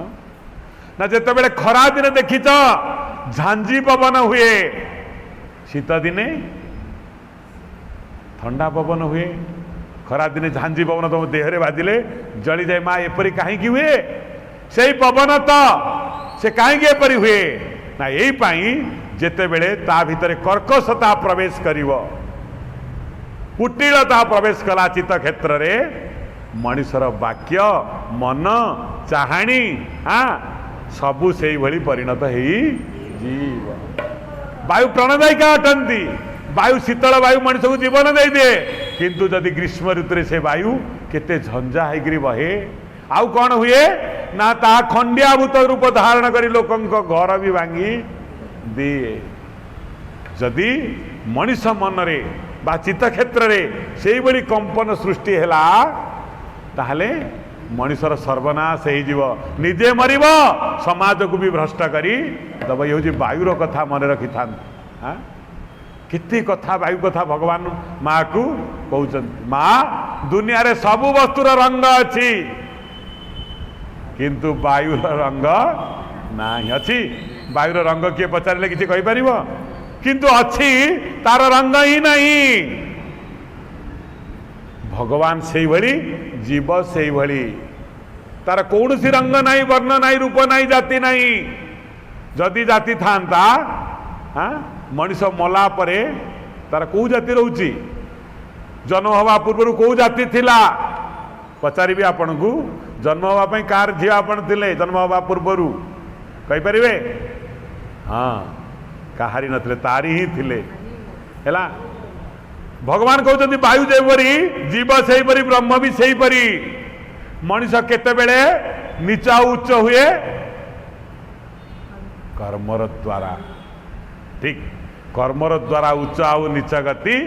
ना जिते बड़े खरा दिन देखीच झांझी पवन हुए शीत दिने ठंडा पवन हुए खरा दिने झांझी पवन तुम देहरे बाजिले जली जाए माँ एपरी कहीं हुए से पवन तो से कहीं एपरी हुए ना यही जेते बेले ता भितरे कर्कशता प्रवेश करिवो कुटिलता प्रवेश कला चित्त क्षेत्र रे मनीषर वाक्य मन चाहाणी हाँ सबू से भली परिणत ही जीव वायु प्राणदायिका अटंती वायु शीतल वायु मनीष को जीवन दे दिए किंतु जदि ग्रीष्म ऋतु से वायु केते झंझा होकर बहे आउ कौन हुए ना ता खंडियाभूत रूप धारण कर लोक घर भी भांगी दिए जदि मनीष मन रे बा चित्त क्षेत्र रे से बड़ी कंपन सृष्टि हैला ताहले मनीषर सर्वनाश हो निजे मरिब समाज को भी भ्रष्ट करी दब ये वायुर कथा मन रखी था किति कथा वायु कथा भगवान माँ को कहते माँ दुनिया रे सबु वस्तुर रंग अच्छी किंतु वायुर रंग नहीं अच्छी वायुर रंग किए पचारे किसी कहीपर किंतु अच्छी तार रंग ही नहीं भगवान से भली जीव से भली तार कौन सी रंग नहीं वर्ण नहीं रूप नहीं जाति नहीं जदि जाति था हाँ मनीष मला परे तार कौ जाति रोची जन्म हवा पूर्व कौ जाति थिला पचारि आपण को जन्म हवाई कार झी आपण थिले जन्म हवा पूर्व कहीपर हाँ कहारी नथिले तारी ही थिले हैला भगवान कहते वायु जेपरी जीव से ब्रह्म भी से मनीष केतेबेले नीचा उच्च हुए कर्मर द्वारा ठीक कर्मर द्वारा उच्च आउ नीचा गति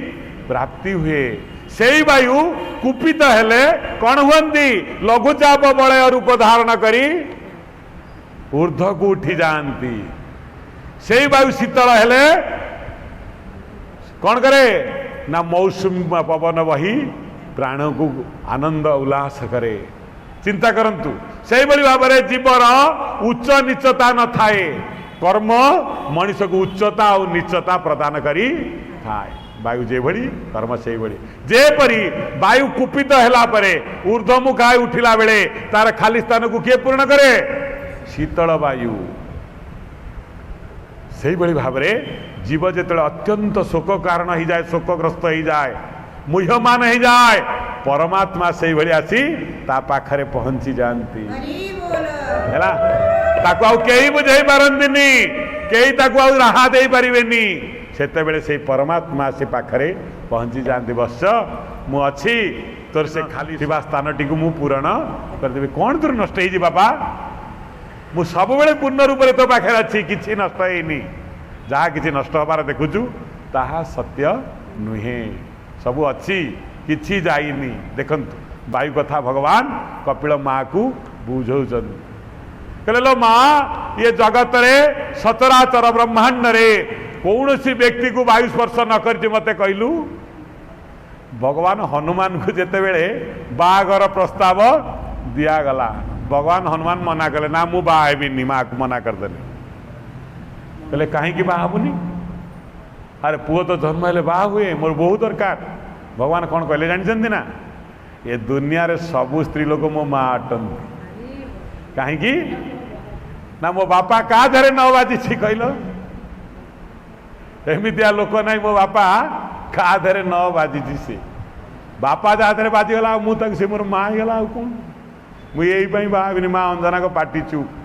प्राप्ति हुए से वायु कुपित हेले कौन हुंती लघुचाप बलय रूप धारण करी ऊर्ध्व को उठी जाती से वायु शीतल हेले कौन करे ना मौसुमी पवन बही प्राण को आनंद उल्लास करे चिंता करंतु से भाव में जीवर उच्च नीचता न थाए कर्म मनीष को उच्चता और नीचता प्रदान करी थाए वायु जे भली कर्म से भली जेपरी वायु कुपित हैला परे ऊर्ध्वमुख आय उठिला बेले तार खाली स्थान को किए पूर्ण करे शीतल वायु से भाव में जीव जो अत्यंत शोक कारण हो जाए शोकग्रस्त हो जाए मुह्यमान हो जाए परमात्मा से भाई आसी ता पाखरे पहुंची जाती है ताकू आउ कई बुझे पारंतिनी कई ताकू आउ राहा दे पारिबेनी सेते बेले से परमात्मा से पाखरे पहुंची जाती बस मु अच्छी तोर से खाली थिबा स्थान टी मु पूरण कर देबी कोन तोर नष्ट हो बापा मु सब बेले पूर्ण रूप से तो पाखे अच्छी किसी नष्ट होनी जहाँ किसी नष्ट हबार देखुचु ताहा सत्य नुहे सबू अच्छी किछि जाइनी देखंतु वायु कथा भगवान कपिल माँ को बुझौछन कहले लो माँ ये जगत रे सचराचर ब्रह्मांड रे कौन सी व्यक्ति को वायु स्पर्श न कर मते कहलु भगवान हनुमान को जेते बेले बागर प्रस्ताव दिया गला भगवान हनुमान मना कले ना मु बाहेबिनी माँ को मना करदेले कहले कहीं बाहबुनी अरे पुओ तो जन्म हेले बाहा हुए मोर बहु दरकार भगवान कौन कहले जानते ना ये दुनिया रे सबू स्त्री लोक मो माँ अटंती कहीं ना मो बापा का धरे न बाजी कहल एमतिया लोक ना मो बापा का धरे न बाजी से बापा जहाँ धरे बाजीगला मुझे से मोर माँ गला कौन मुझे बाहबिनी माँ अंजना को पार्टी चुप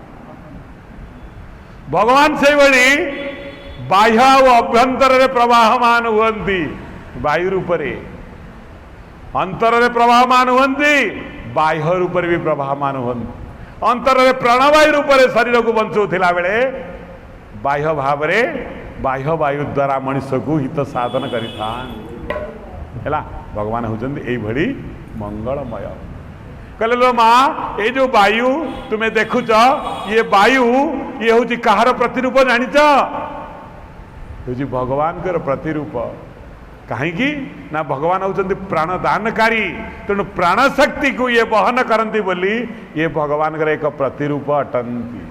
भगवान से बड़ी बाह्य और अभ्यंतर प्रवाहमान हुंती वायु रूपरे अंतर प्रवाहमान हुंती बाह्य रूपरे भी प्रवाहमान हुंती अंतर प्राणवायु रूपरे शरीर को बंचौला बेले बाह्य भाव बाह्य वायु द्वारा मनुष्य को हित साधन करिता भगवान होती यही मंगलमय कहले लो माँ ये जो वायु तुम्हें देखुच ये वायु ये हूँ कहार प्रतिरूप जानिच हूँ भगवान के प्रतिरूप कहीं ना भगवान होती प्राणदानकारी तेणु प्राण शक्ति को ये बहन करती बोली ये भगवान का एक प्रतिरूप अटंती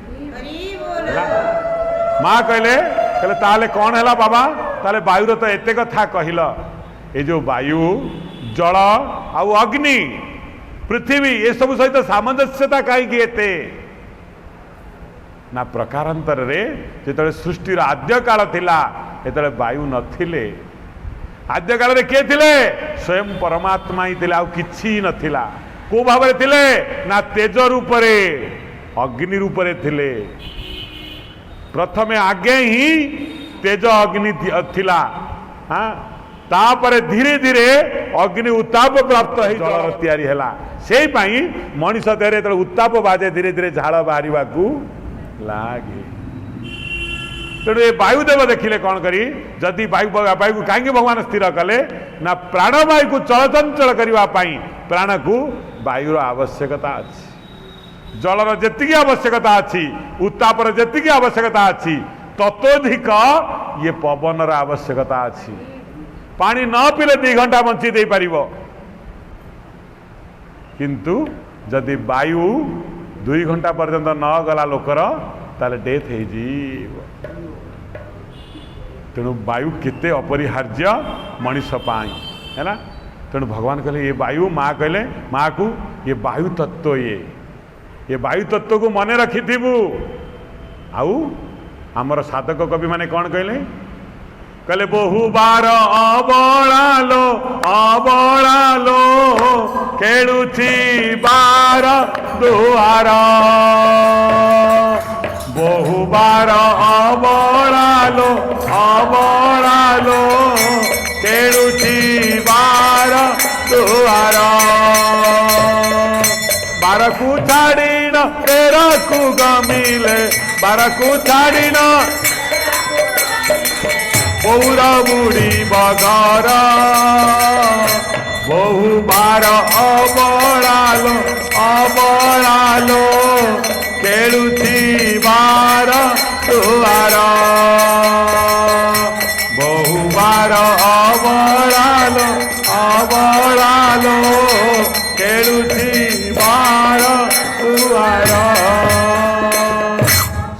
माँ कहले कहले ताले कौन है बाबा ताले वायुर तो एते कथा कहल ये जो वायु जल आउ अग्नि पृथ्वी ये सब सहित सामंजस्यता कहीं एते ना प्रकारांतर रे जो सृष्टिर आद्य काल थिला ये वायु नथिले आद्य काल रे के थिले स्वयं परमात्मा ही थिला किछि नथिला को भाव में थिले ना तेज रूप रे अग्नि रूप रे थिले प्रथमे आगे ही तेज अग्नि थिला हाँ तापर धीरे धीरे अग्नि उत्ताप प्राप्त हो जल तैयारी है से मनीष देह उत्ताप बाजे धीरे धीरे झाड़ बाहर लगे तेणु ये वायुदेव देखिले कौन करी जदि वायु को कहीं भगवान स्थिर कले ना प्राणवायु को चलचंचल करने प्राण को वायुर आवश्यकता अच्छी जलर जी आवश्यकता अच्छी उत्तापर जी आवश्यकता अच्छी ततोधिक ये पवन आवश्यकता अच्छी पानी न पीले 2 घंटा बंची दे पारिबो किंतु जदि वायु 2 घंटा पर्यंत न गला लोकर ताले डेथ हो जीव तेणु वायु केते अपरिहार्य मनीष पाई है ना तेणु भगवान कहले ये वायु माँ कहले माँ को ये वायु तत्व ये वायु तत्व को मने रखिथिबु आउ आमर साधक कवि माने कौन कहले कहले बहुबार अबळालो खेलुछि बार दुआर बहुबार अबळालो खेलुछि बार दुआर बारकू छाड़ीन तेरकू गमिले बारकू छाड़ीन पौरा बुढ़ी बगर बहुबार अबळालो खेलुछि बार दुआर बहुबार अबळालो खेलुछि बार दुआर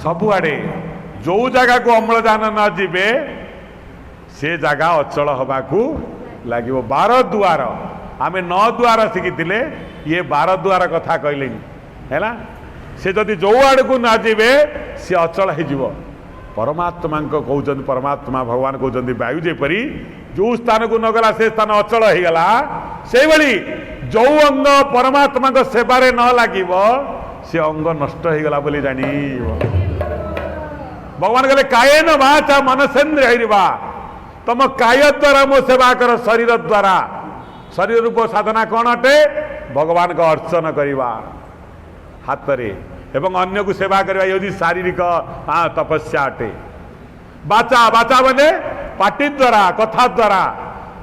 सबुआड़े जो जगह को अम्लजान न जीवे से जगह अचल हवाकू लगे 12 दुआर आमे 9 दुआर शिखी ये 12 दुआर कथा कहले है ना से जदि जो आड़ को न जीवे सी अचल हो परमात्मा कहते परमात्मा भगवान कहते वायु जेपरी जो स्थान को नगला से स्थान अचल हो गला से भली जो अंग परमात्मा को सेवारे न लगे से अंग नष्ट हो गला बोली जानी भगवान कहले कायेन वाचा मनसेन्द्रियैर्वा तम काय द्वारा मो सेवा कर शरीर द्वारा शरीर रूप साधना कौन अटे भगवान का अर्चन करवा हाथ रे एवं अन्य को सेवा करवा यदि शारीरिक तपस्या अटे बाचा बाचा बने पाटी द्वारा कथा द्वारा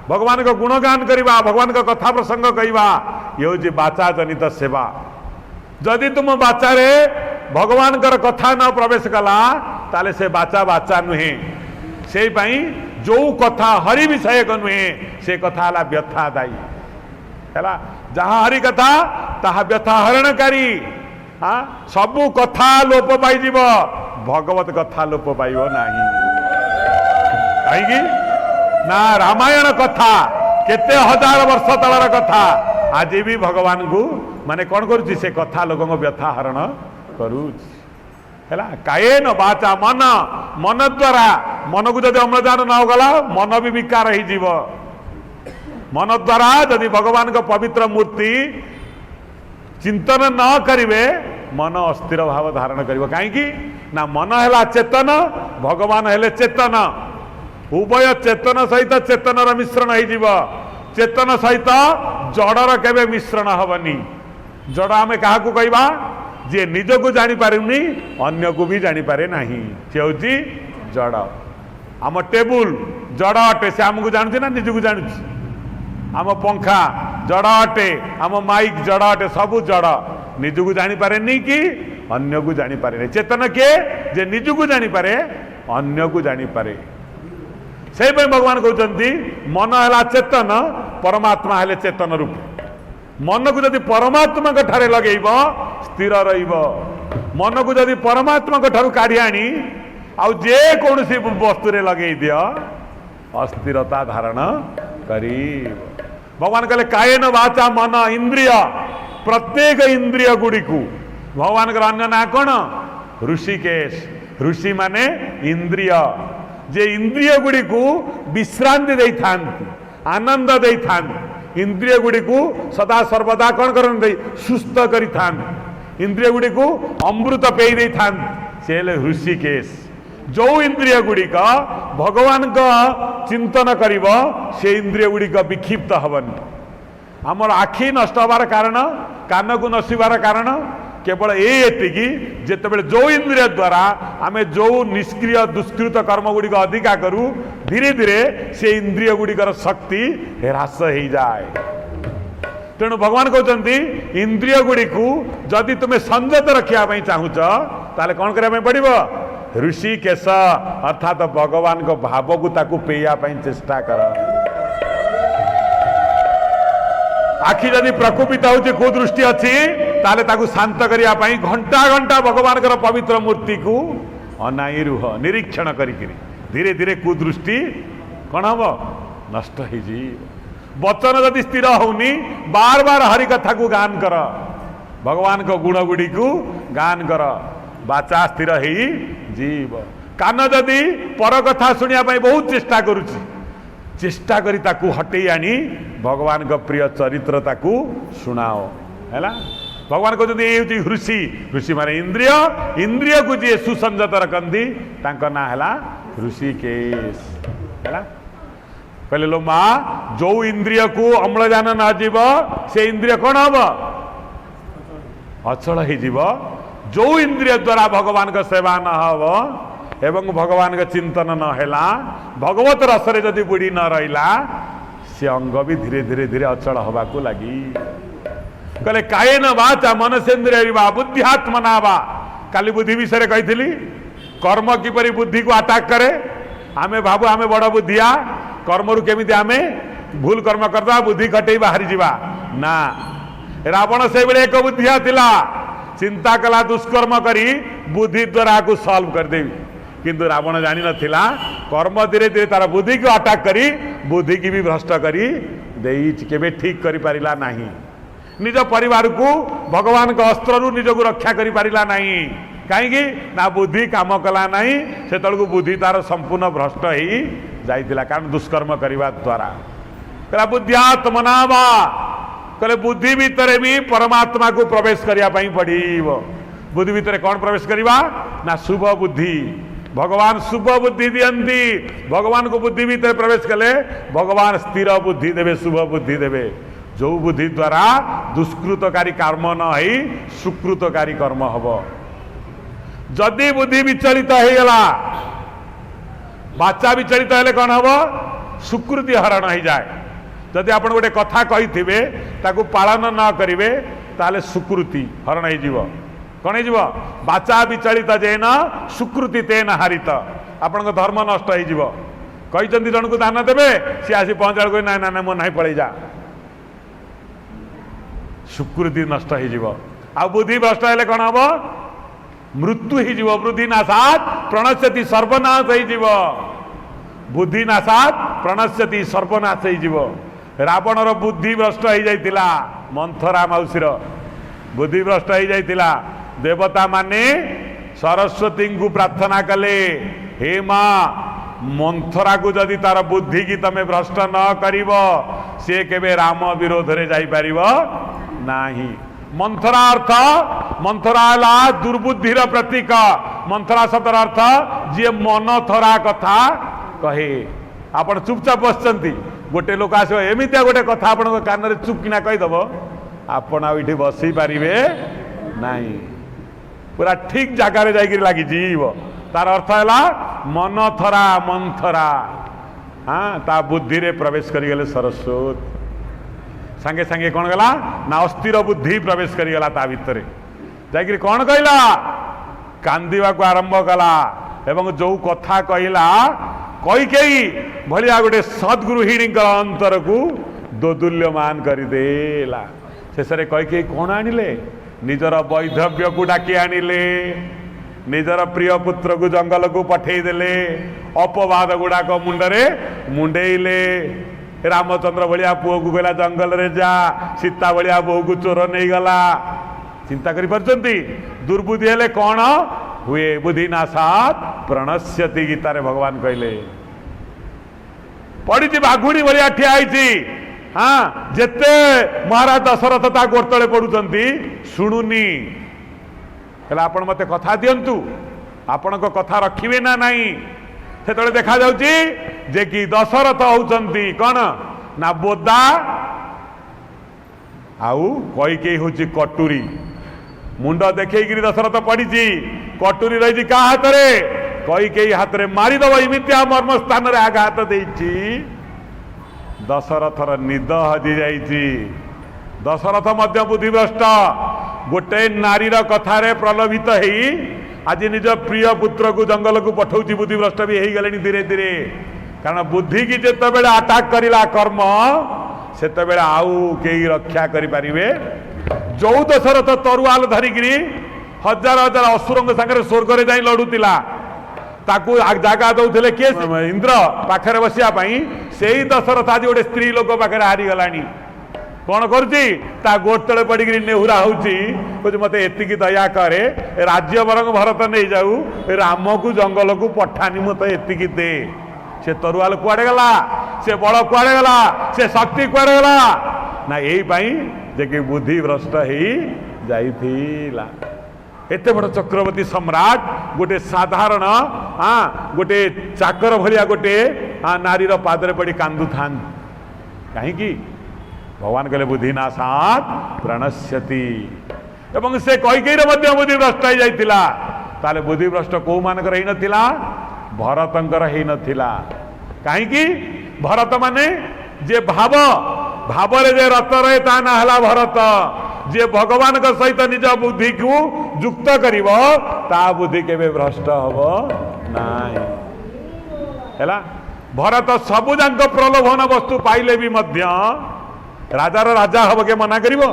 भगवान का गुणगान करवा भगवान का कथा प्रसंग कहवा ये हूँ बाचा जनित सेवा जदि तुम बाचारे भगवान कर कथा न प्रवेश कला ताले से बाचा बाचा नुहे से पाई जो कथा हरि विषय नुहे से कथा है व्यथा दायी है जहाँ हरि कथा ताहा व्यथा हरणकारी हाँ सबू कथा लोप पाई भगवत कथा लोप पाइब नहीं कहीं ना रामायण कथा केते हजार वर्ष तलर कथा आज भी भगवान को माने कौन करुच्ची से कथा लोक व्यथा हरण करुच्ची कायेन वाचा मन मन द्वारा मन को जब अम्लजान न गला मन भी विकार हो मन द्वारा यदि भगवान का पवित्र मूर्ति चिंतन न करिवे मन अस्थिर भाव धारण करिवो कहीं ना मन है चेतन भगवान हेले चेतन उभय चेतन सहित चेतन मिश्रण हो चेतन सहित जड़र केबे मिश्रण हबनी जड़ आमे क्या कहवा जे निज को जानी पारुनी अन्य को भी जानी पारे नहीं से हूँ जड़ आम टेबुल जड़ अटे से आमको जानुची ना निज को जानुची आम पंखा जड़ अटे आम माइक जड़ अटे सब जड़ निज को जानी पारे नहीं कि अन्य को जानी पारे नहीं चेतन किए जे निज को जानी पारे अन्य को जानी पारे से भगवान कहते मन है चेतन परमात्मा है चेतन रूप मन को जदि परमात्मा ठारे लगेब स्थिर मन को जदि परमात्मा ठारू काढ़ी आनी आउ जे कौन सी वस्तु लगे दियो अस्थिरता धारण करी भगवान कहले कायेन वाचा मन इंद्रिय प्रत्येक इंद्रिय गुड़ी को भगवान अन्य ना कौन ऋषिकेश ऋषि माने इंद्रिय जे इंद्रिय गुड़ी को विश्रांति दे था आनंद दे था इंद्रिय गुड़ी को सदा सर्वदा कौन करते सुस्थ करी इंद्रिय गुड़ी को अमृत पेई दे था ऋषिकेश जो इंद्रिय गुड़िक भगवान का चिंतन करिब से इंद्रिय गुड़िक विक्षिप्त हबनी आमर आखि नष्ट हबार कारण कान को नसीबार कारण केवल एतिकी जेतेबेले जो इंद्रिय द्वारा आमे जो निष्क्रिय दुष्कृत कर्म गुड़िक अधिका करू धीरे धीरे से इंद्रिय गुड़िकर शक्ति ह्रास हो जाए तेणु भगवान कहते इंद्रिय गुड़ी को जदि तुम्हें संयत रखा चाहूच ताले कौन करने पड़ो ऋषिकेश अर्थात भगवान को भाव को ताकू पेया चेष्टा कर आखि जदि प्रकोपित होची कुदृष्टि अच्छी ताले ताकू शांत करिया पई घंटा घंटा भगवान कर पवित्र मूर्ति को अनाई रुह निरीक्षण करिकरी धीरे धीरे कुदृष्टि कौन हम नष्ट हो जी वचन जदि स्थिर होनी बार बार हरि कथा को गान कर भगवान को गुण गुड़ी को गान कर बाचा स्थिर ही जीव कान जदि पर कथा सुनिया बहुत चेष्टा करुची चेष्टा करी ताकू हटई आनी भगवान को प्रिय चरित्र ताकू सुनाओ है भगवान को जदि ऋषि ऋषि माने इंद्रिय इंद्रिय को जी सुसंजत रखती तांका ना है ऋषिकेश है कहले लो माँ जो इंद्रिय को अम्लजान न जीव से इंद्रिय कौन हम अचल हो जो इंद्रिय द्वारा भगवान का सेवा न हो एवं भगवान का चिंतन न हैला भगवत रसरे जदि बुड़ी न रहिला से अंग भी धीरे धीरे धीरे अचल हवा को लगी कहले कायेन वाचा मनसेन्द्रिय वा बुद्ध्यात्मना वा काली बुद्धि विषय कही कर्म किपरि बुद्धि को अटैक करे आमे भाबु आमे बड़ बुद्धिया कर्म रु केमिति आमे भूल कर्म करदा बुद्धि खटई बाहरी जीवा ना रावण से बेले एक बुद्धिया थिला चिंता कला दुष्कर्म करी बुद्धि द्वारा को सॉल्व कर देवी किंतु रावण जानी नथिला कर्म धीरे धीरे तार बुद्धि को अटैक करी बुद्धि की भी भ्रष्ट करी देई केबे ठीक करि पारिला नाही निज परिवार को भगवान का अस्त्र रु निज को रक्षा करि पारिला नाही कहीं ना बुद्धि काम कला नहीं से तलको बुद्धि तार संपूर्ण भ्रष्ट ही जाइतिला कारण दुष्कर्म करने द्वारा कहला बुद्धियात्मना वा कहले बुद्धि भितर भी परमात्मा को प्रवेश करने पड़ो बुद्धि भितर कौन प्रवेश करवा ना शुभ बुद्धि भगवान शुभ बुद्धि दियंती भगवान को बुद्धि भितर प्रवेश कले भगवान स्थिर बुद्धि देवे शुभ बुद्धि देवे जो बुद्धि द्वारा दुष्कृतकारी कर्म न ही सुकृतकारी कर्म हम जदि बुद्धि विचलित हो गला बाचा विचलित हेले कौन हम सुकृति हरण हो जाए जदि आप गोटे कथा कही ताकू पालन न करेंगे ताले सुकृति हरण हो कौन हो बाचा विचलित जेन सुकृति तेन हारित आपण धर्म नष्ट हो कही जन को दान देवे सी आसी पहुंचा बेलू ना ना मो ना पलि जा सुकृति नष्ट हो आ बुद्धि भ्रष्ट हेले कौन हम मृत्यु ही बुद्धि नाशात प्रणश्यति सर्वनाश हो बुद्धि नाशात प्रणश्यति सर्वनाश हो रावणर बुद्धि भ्रष्ट हो जाइतिला मंथरा मौसीर बुद्धि भ्रष्ट हो जाइतिला देवता माने सरस्वती को प्रार्थना कले हे माँ मंथरा को जदि तार बुद्धि की तमे भ्रष्ट न करिव से केबे राम विरोध रे जाई परिव नाही मंथरा अर्थ मंथरा ला दुर्बुद्धिर प्रतीक मंथरा शब्दर अर्थ जी मन थरा कथा कहे आपण चुपचाप बसचंती गोटे लोक आस एमितिया गोटे कथा आपण कान रे चुप किना कहीदेव आपण आठी बसी पारे नाही पूरा ठीक जगार जाकर लगी जीव तार अर्थ है मन थरा मंथरा हाँ ता बुद्धि रे प्रवेश करिगले सरस्वती सांगे सांगे कौन गला ना अस्थिर बुद्धि प्रवेश करिगला ता भितर जाकर कौन कहला कांदिबा को आरंभ कला एवं जो कथा कहला कई भलिया गोटे सद्गृहिणी अंतर को दोदुल्यमान करदेला शेष कई कौन आनिले निजर वैधव्य को डाकी आनिले निजर प्रिय पुत्र को जंगल को पठेदेले अपवाद गुड़ाक मुंडरे मुंडेले रामचंद्र भलिया पुओ को गला जंगल रे जा सीता भलिया बो को चोर नहीं गला चिंता करि परचंती दुर्बुद्धि हेले कौन हुए बुद्धि नाशात प्रणश्यति गीतारे भगवान कहले पड़ी बाघुणी भलिया ठिया हाँ जेते महाराज दशरथ ता गोरतले पड़ुचंती शुणुनी हेला आपण मते कथा दियंतु आपण को कथा रखिबे ना नहीं सेतले देखा जाउची जे कि दशरथ होउचंती कौन ना बोदा आउ कई होची कटुरी मुंड देखई दशरथ पड़ी कटुरी रही का हाथ रे कई हाथ रे मारिदब इमितिया मर्म स्थान रे आघात देइची दशरथर निद हजि जाइची दशरथ मध्य बुद्धिभ्रष्ट गोटे नारीर कथारे प्रलोभित आज निज प्रिय पुत्र को जंगल को पठाऊँ बुद्धिभ्रष्ट भी हो गले धीरे धीरे कारण बुद्धि की जिते अटाक करला कर्म से आउ कई रक्षा करें जो दशरथ तरुआल धरिकी हजार हजार असुर सागर स्वर्ग जाई लड़ुला ताकू जगह दौले किए इंद्र पाखे बसापी से ही दशरथ आज गोटे स्त्री लोक पाखे हारीगला कौन करुच्ची गोट तले पड़ नेहुरा हूँ मत एति दया करे राज्य बरंग भरत नहीं जाऊ राम को जंगल को पठानी मत एति दे से तरुआल कुआड़े गला से बल कुआड़े गला से शक्ति कुआड़े गला ना यही जे कि बुद्धि भ्रष्ट ही जाइथिला एते बड़ चक्रवर्ती सम्राट गोटे साधारण गोटे चाकर भलिया गोटे नारीर पादरे पड़ी कांदु था कहीं भगवान कहले बुद्धि नाशात प्रणश्यति एवं से कैकेयीर मध्य बुद्धि भ्रष्ट हो जाइतिला ताले बुद्धि भ्रष्ट को मानकर ही नथिला भरतंकर ही नथिला कहीं भरत माने जे भाव भावरे जे रत रहे ता ना हला भरत जे भगवान का सहित निज बुद्धि को युक्त करिवो ता बुद्धि केबे भ्रष्ट हबो नाही हैला भरत सबु जांक प्रलोभन वस्तु पाइले भी मध्य राजार राजा हब के मना करिवो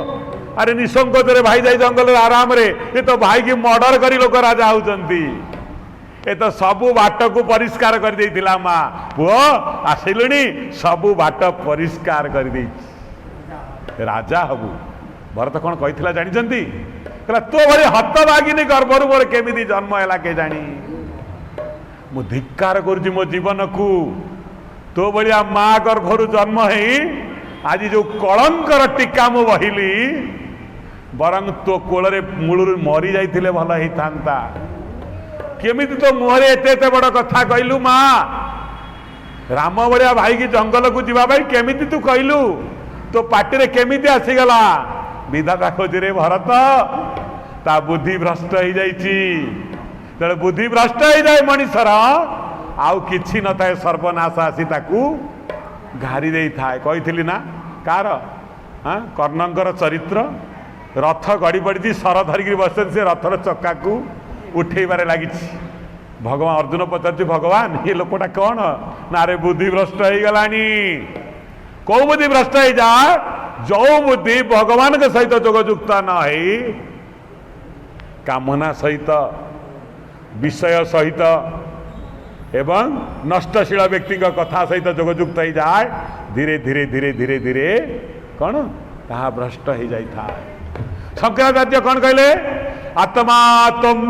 अरे निसंकोच रे भाई जाई जंगल आराम रे ये तो भाई की मर्डर करी लोक राजा होचंती ए तो सबु बाट को परिष्कार कर देइतिला मां पुओ आसिलुनी सबु बाट परिष्कार कर देइछि राजा हबु भरत कौन कही जानी कहला तो भले हतभागिनी गर्भर मोर केमिति जन्म है के जानी मु धिक्कार करुछि मो जीवन को तो भलिया माँ गर्भर जन्म है आज जो कलंकर टीका मु बहिली बरंग तो कोल मूल मरी जाइथिले भल ही थांता केमिति तो मुहरे एते एते बड़ कथा कहलु माँ राम भलिया भाई की जंगल को जीवा भाई केमिति तू कहलु तो पार्टी रे केमिति आसीगला विधाता खोजी रे भरत ता बुद्धि भ्रष्ट हो जाइछि तेरे बुद्धि भ्रष्ट हो जाए मनीषर आउ किछि न थाए सर्वनाश आसी ताकू घारी दे थाए कही ना कार कर्णंकर चरित्र रथ गड़ी पड़ी सर धरिकी बस से रथर चक्का को उठेबारे लगी भगवान अर्जुन पचार भगवान ये लोकटा कौन ना रे बुद्धि भ्रष्ट हो गलानी कौ बुद्धि भ्रष्ट हो जाए जो बुद्धि भगवान के सहित जोगयुक्त न है कामना सहित विषय सहित एवं नष्टशील व्यक्ति कथा सहित जोगयुक्त हो जाए धीरे धीरे धीरे धीरे धीरे कौन ताहा भ्रष्ट हो जाए शंकराचार्य कौन कहले आत्मा तुम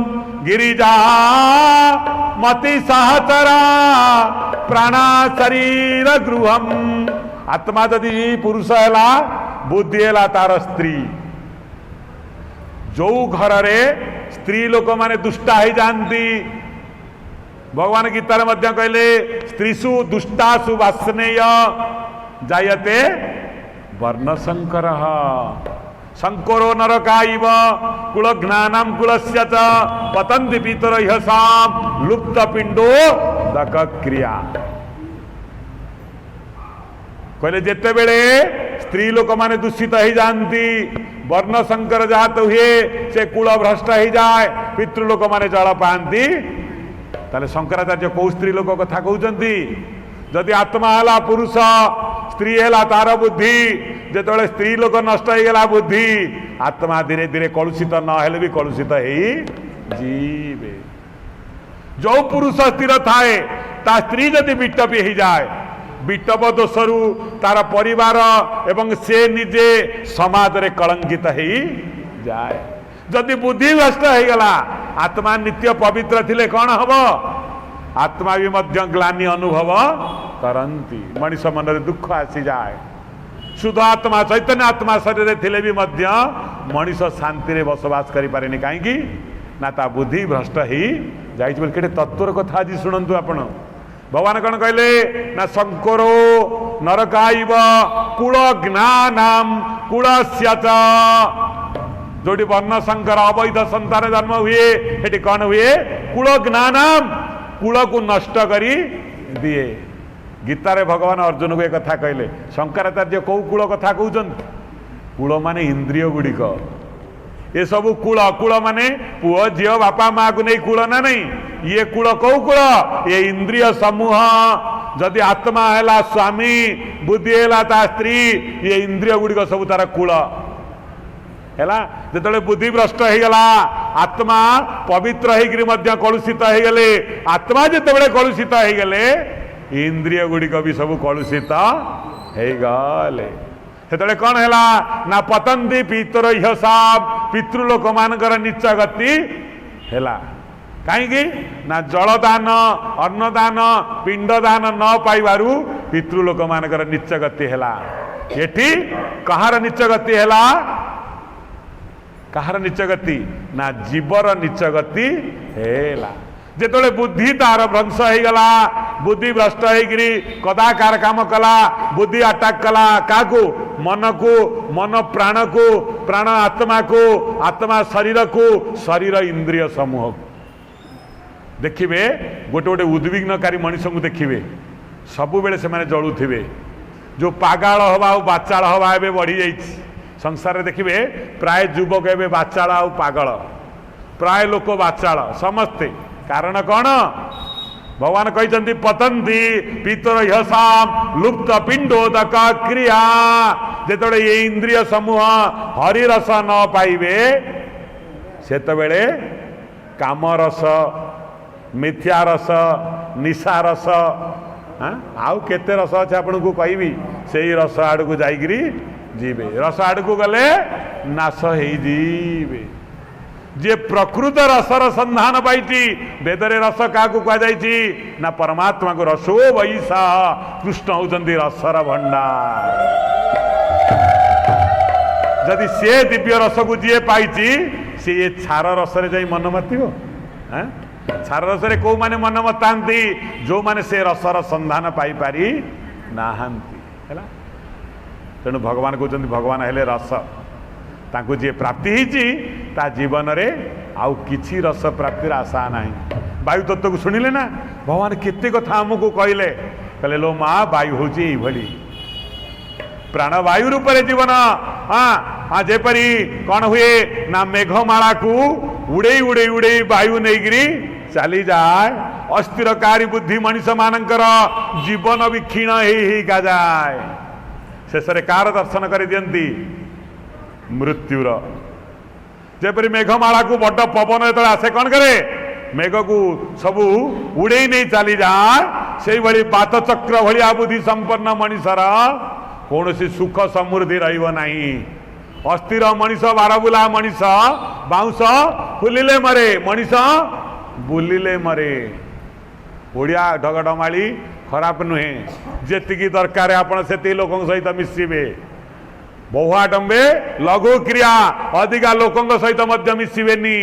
गिरिजा मति सहचरा प्राणा शरीर गृहम आत्मा जदि पुरुष है बुद्धि है तार स्त्री जो घर रे स्त्री लोक माने दुष्टा ही जानती भगवान गीतार मध्य कहले स्त्रीषु दुष्टासु वासनेय जायते वर्ण संकर संकरो नरकाइव कुलघ्नानां कुलस्य च पतन्ति पितर इहसां लुप्त पिंडो दक क्रिया कहले जेते बेले स्त्री लोक माने दूषित ही जानती वर्ण संकर जात हुए से कुल भ्रष्ट हो जाए पितृलोक माने जल पाती ताले शंकराचार्य कौ स्त्री लोक कथा कहउचंती जदि आत्मा है पुरुष स्त्री है तार बुद्धि जो स्त्री लोक नष्ट हो गला बुद्धि आत्मा धीरे धीरे कलुषित न हेले भी कलुषित ही जीवे जो पुरुष स्थिर थाए ता स्त्री जदि विटपी हो जाए विटप दोषरु तार परिवार एवं से निजे समाज रे कलंकित हो जाए जदि बुद्धि भ्रष्ट हो गला आत्मा नित्य पवित्र थिले कौन हम आत्मा भी मध्य ग्लानि अनुभव करती मनीष मन रे दुख आसी जाए शुद्ध आत्मा चैतन्य आत्मा शरीर थिले भी मध्य मनीष शांति रे बसवास करि पारेनी काहेकि ना ता बुद्धि भ्रष्ट ही जाइछ बोल केटे तत्वर कथा आज सुनंतु आपण भगवान कौन कहले ना संकरो नरकाइव कुल ज्ञानाम कुलस्य च जोटी वर्ण संकर अवैध संतान जन्म हुए हेटी कौन हुए कुल ज्ञानाम कुल को नष्ट करी दिए गीतारे भगवान अर्जुन को एक कथा कहले शंकराचार्य कौ कुल कथा कहउछन कुल माने इंद्रिय गुड़िक ये सब कूल कूल माने पुओ झील बापा माँ को नहीं कूल ना नहीं ये कूल कौ कूल ये इंद्रिय समूह जदि आत्मा है स्वामी बुद्धि है ता स्त्री ये इंद्रिय गुड़िक सब तार कूल है जो बुद्धि भ्रष्ट हो गला आत्मा पवित्र होकर कलुषित हो गले आत्मा जिते कलुषित हो गले इंद्रिय गुड़िक भी सब कलुषित हो गले से कौन है ना पतंती पितर हिसाब पितृलोक मानकर नीच गति है कहीं ना जलदान अन्नदान पिंडदान न पाइबारु पितृलोक मानकर नीच गति है एठी कहार नीच गति है कहार नीच गति ना जीवर नीच गति है जेतोले बुद्धि तार भ्रंश हो गला बुद्धि भ्रष्ट होगी कदाकार काम कला बुद्धि अटैक कला क्या मन को मन प्राण को प्राण आत्मा को आत्मा शरीर को शरीर इंद्रिय समूह देखिए गोटे गोटे उद्विग्नकारी मनीष को देखिए सबु बेले से जलुवे जो पागाल हवा और बाचाल हवा एवं बढ़ी जाइए संसार देखिए प्राय युवक एवं बाचाल आ पागल प्राय लोक बाचाल समस्ते कारण कौन भगवान कहते पतंती पितर यशाम लुप्त पिंडोदक क्रिया जो ये इंद्रिय समूह हरिरस न पाइबे सेतबेले काम रस मिथ्या रस निशा रस आउ केते रस अच्छे आपन को कहबी से रस आड़ को जाइकरी जीवे रस आड़ को गले नाश हो जीवे जे प्रकृत रसर संधान पाई वेदरे रस क्या कहुई ना परमात्मा को रसो वैसा कृष्ण होती रसर भंडार जदि से दिव्य रस को जी पाई सी ये छार रसरे जा मन मतिब छार रसरे कौ माने मन मतांती जो माने से रसर संधान पाई पारी नाहांती है तेणु भगवान कहते भगवान हेले रस ताकू जी प्राप्ति होती ता जीवन रे आउ किछि रस प्राप्तिर आशा नहीं वायु तत्व को शुणिले ना भगवान केते कथा आमको कहले कहले लो माँ वायु होची भली प्राणवायु रूप जीवन हाँ हाँ जेपरी कौन हुए ना मेघमाला को उड़े उड़े उड़े वायु नहीं चली जाए अस्थिरकारी बुद्धि मनीष मानकर जीवन भी क्षीण ही जाए शेष कार दर्शन कर दियंती मृत्युर जेपरी मेघमाला को बड़ पवन जो आसे कौन करे मेघ को सब उड़े नहीं चली जाए से भली बात चक्र भाया बुद्धि संपन्न मनीषर कौन सी सुख समृद्धि रही अस्थिर मनीष बारबुला मनीष बाउंश फुलिले मरे मनीष बुलिले मरे ओडिया ढगढमाली खराब नुहे जी दरकार आपण से लोक सहित मिशिबे बहुआडंबे लघु क्रिया अधिका लोकों सहित मिशिबेनी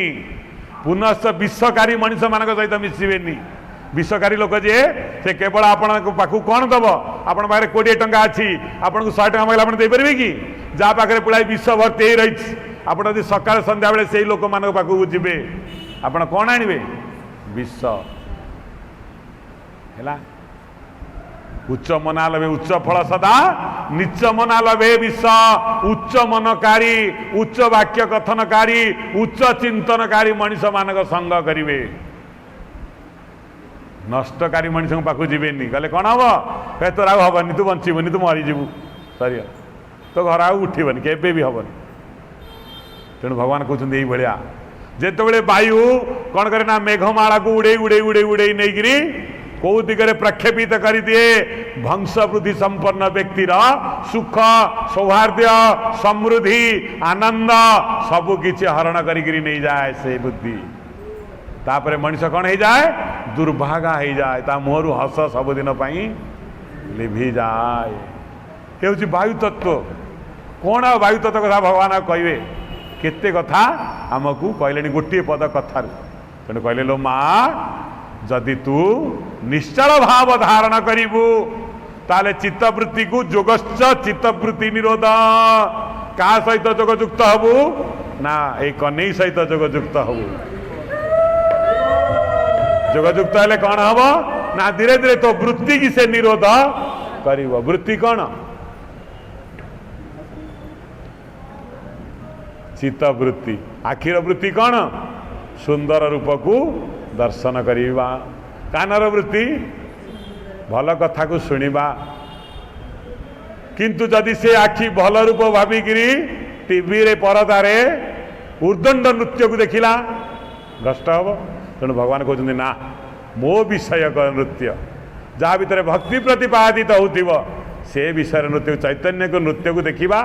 पुनश्च विषकारी मनीष मान सहित मिशिबेनी विषकारी लोक जे से केवल आपण पाखु कौन दब आपण पाखे 20 टंका अच्छी आपन को 100 टंका मांगला आपण देपर कि जहाँ पाखे पुराई विष भर्ती हो रही आप सकाल संध्या बेले से लोक मान पाखु जीवे आपण कौन आणवे विष है उच्च मना लभे उच्च फल सदा नीच मना लभे विष उच्च मनकारी उच्च वाक्य कथनकारी उच्च चिंतनकारी मनीष मानक संग करिवे नष्टकारी मनीष पाखु जीवेनी कहले कौन हम कहे तोर आउ हबनी तू बंचबनी तू मरीजु सरी तो घर आउ उठबनी केबे भी हबनी तेणु भगवान कहते यही भाया जिते वायु कौन करे ना मेघमाला को उड़े उड़े उड़े उड़े नहीं कौ दिगरे प्रक्षेपित कर दिए भंश वृद्धि संपन्न व्यक्तिर सुख सौहार्द्य समृद्धि आनंद सबकि हरण करी नहीं जाए से बुद्धि तापर मनीष कौन हो जाए दुर्भागा हो जाए ता मुहर हस सबुदिन लिभि जाए ये हूँ वायु तत्व कौन आ वायु तत्व कथा भगवान कहे केते कथा आमको कहले गोटे पद कथार तेणु कहले लो माँ जदि तू निश्चल भाव धारण करिबु ताले चित्तवृत्ति को जोगश्च चित्तवृत्ति निरोध क्या सहित जोगयुक्त हबु ना ए कन्हई सहित जोगयुक्त हबु जोगयुक्त हेले कौन हम ना धीरे धीरे तो वृत्ति की से निरोध करिब वृत्ति कौन चित्तवृत्ति आखिर वृत्ति कौन सुंदर रूप को दर्शन करिबा कानर वृत्ति भल कथा को सुनिबा किंतु जदि से आखि भल रूप भाविकी टीवी रे परदारे उर्दंड नृत्य को देखिला भ्रष्ट हम तेणु भगवान कहते ना मो विषयक नृत्य जहाँ भितर भक्ति प्रतिपादित होतिब से विषय नृत्य चैतन्य को नृत्य को देखा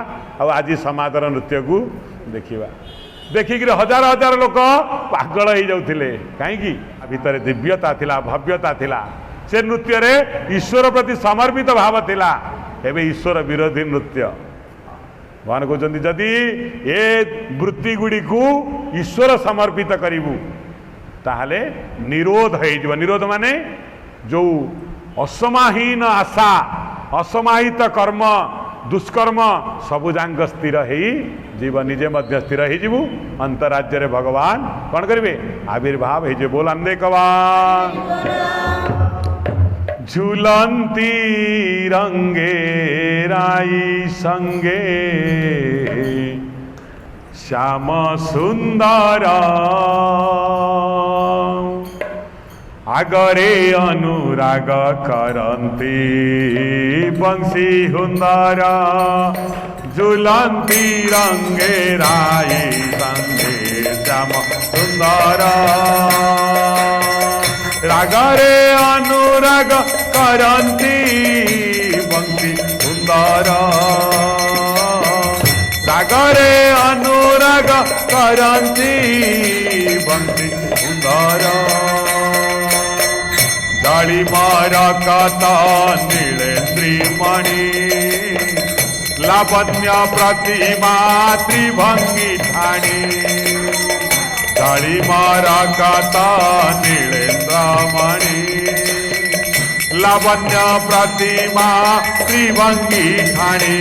आज समाजर नृत्य को देखा देखिक हजार हजार लोक पागल हो जाते कहीं भितर दिव्यता थिला भव्यता थिला से नृत्य रे ईश्वर प्रति समर्पित भाव थिला एवं ईश्वर विरोधी नृत्य भगवान कहते जदि ए वृत्ति गुड़ी को ईश्वर समर्पित करिबु ताहले निरोध हो निरोध माने जो असमाहीन आशा असमाहित कर्म दुष्कर्म सबुजांग स्थिर हो जीव निजे मध्य स्थिर हो अंतराज्य रे भगवान कौन करेंगे आविर्भाव हो बोलांदे कवान झूलंती रंगे राई संगे श्याम सुंदर आगरे अनुराग करंती बंशी हुंदर झूलंती रंगे राई संगे श्याम सुंदर रागरे अनुराग करंती बंशी सुंदर रागरे अनुराग करंती बंशी सुंदर जाली मारा कथा नीलेन्द्री मणि लावण्य प्रतिमा त्रिभंगी ठाणी जाली मारा कथा नीलेन्द्रमणि लावण्य प्रतिमा त्रिभंगी ठाणी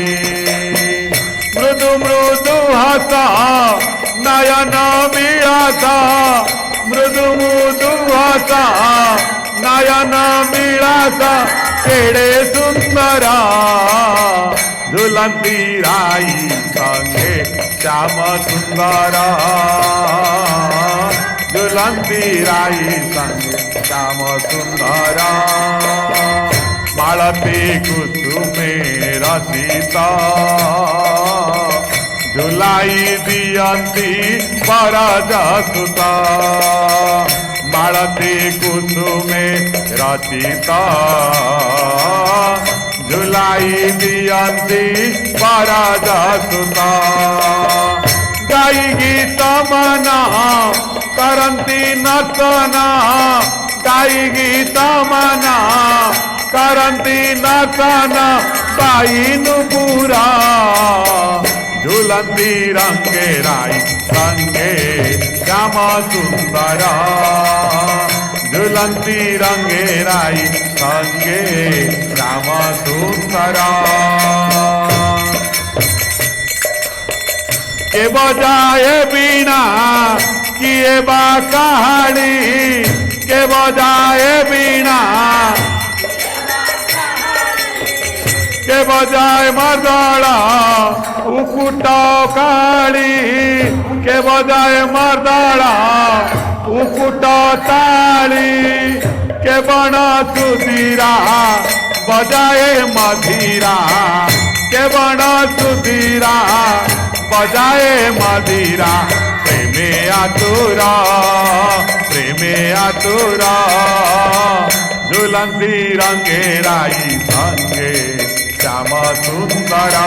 मृदु मृदु हसा नयन मिलासा मृदु मृदु हसा नयन मिलासा केड़े सुंदरा झूलंती राई संगे श्याम सुंदरा झूलंती राई संगे श्याम सुंदरा मालती कुसुमे रसिता झुलाई दियंती परजसुता मालती कुसुमे रचिता झुलाई दियंती परजसुता गाई गीत मना करंती नतना गाई गीत मना करंती नतना पाईनु पूरा झूलंती रंगे राई संगे श्याम सुंदरा झूलंती रंगे राई संगे श्याम सुंदरा के बजाए बीणा किए बा कहानी के बजाए बीणा के बजाए मर्दड़ा उकुट काली के बजाए मर्दड़ा उकुट ताली के बण सुधीरा बजाए मधीरा के बण सुधीरा बजाए मधीरा प्रेमे आतुरा झूलंती रंगे राई संगे श्याम सुंदरा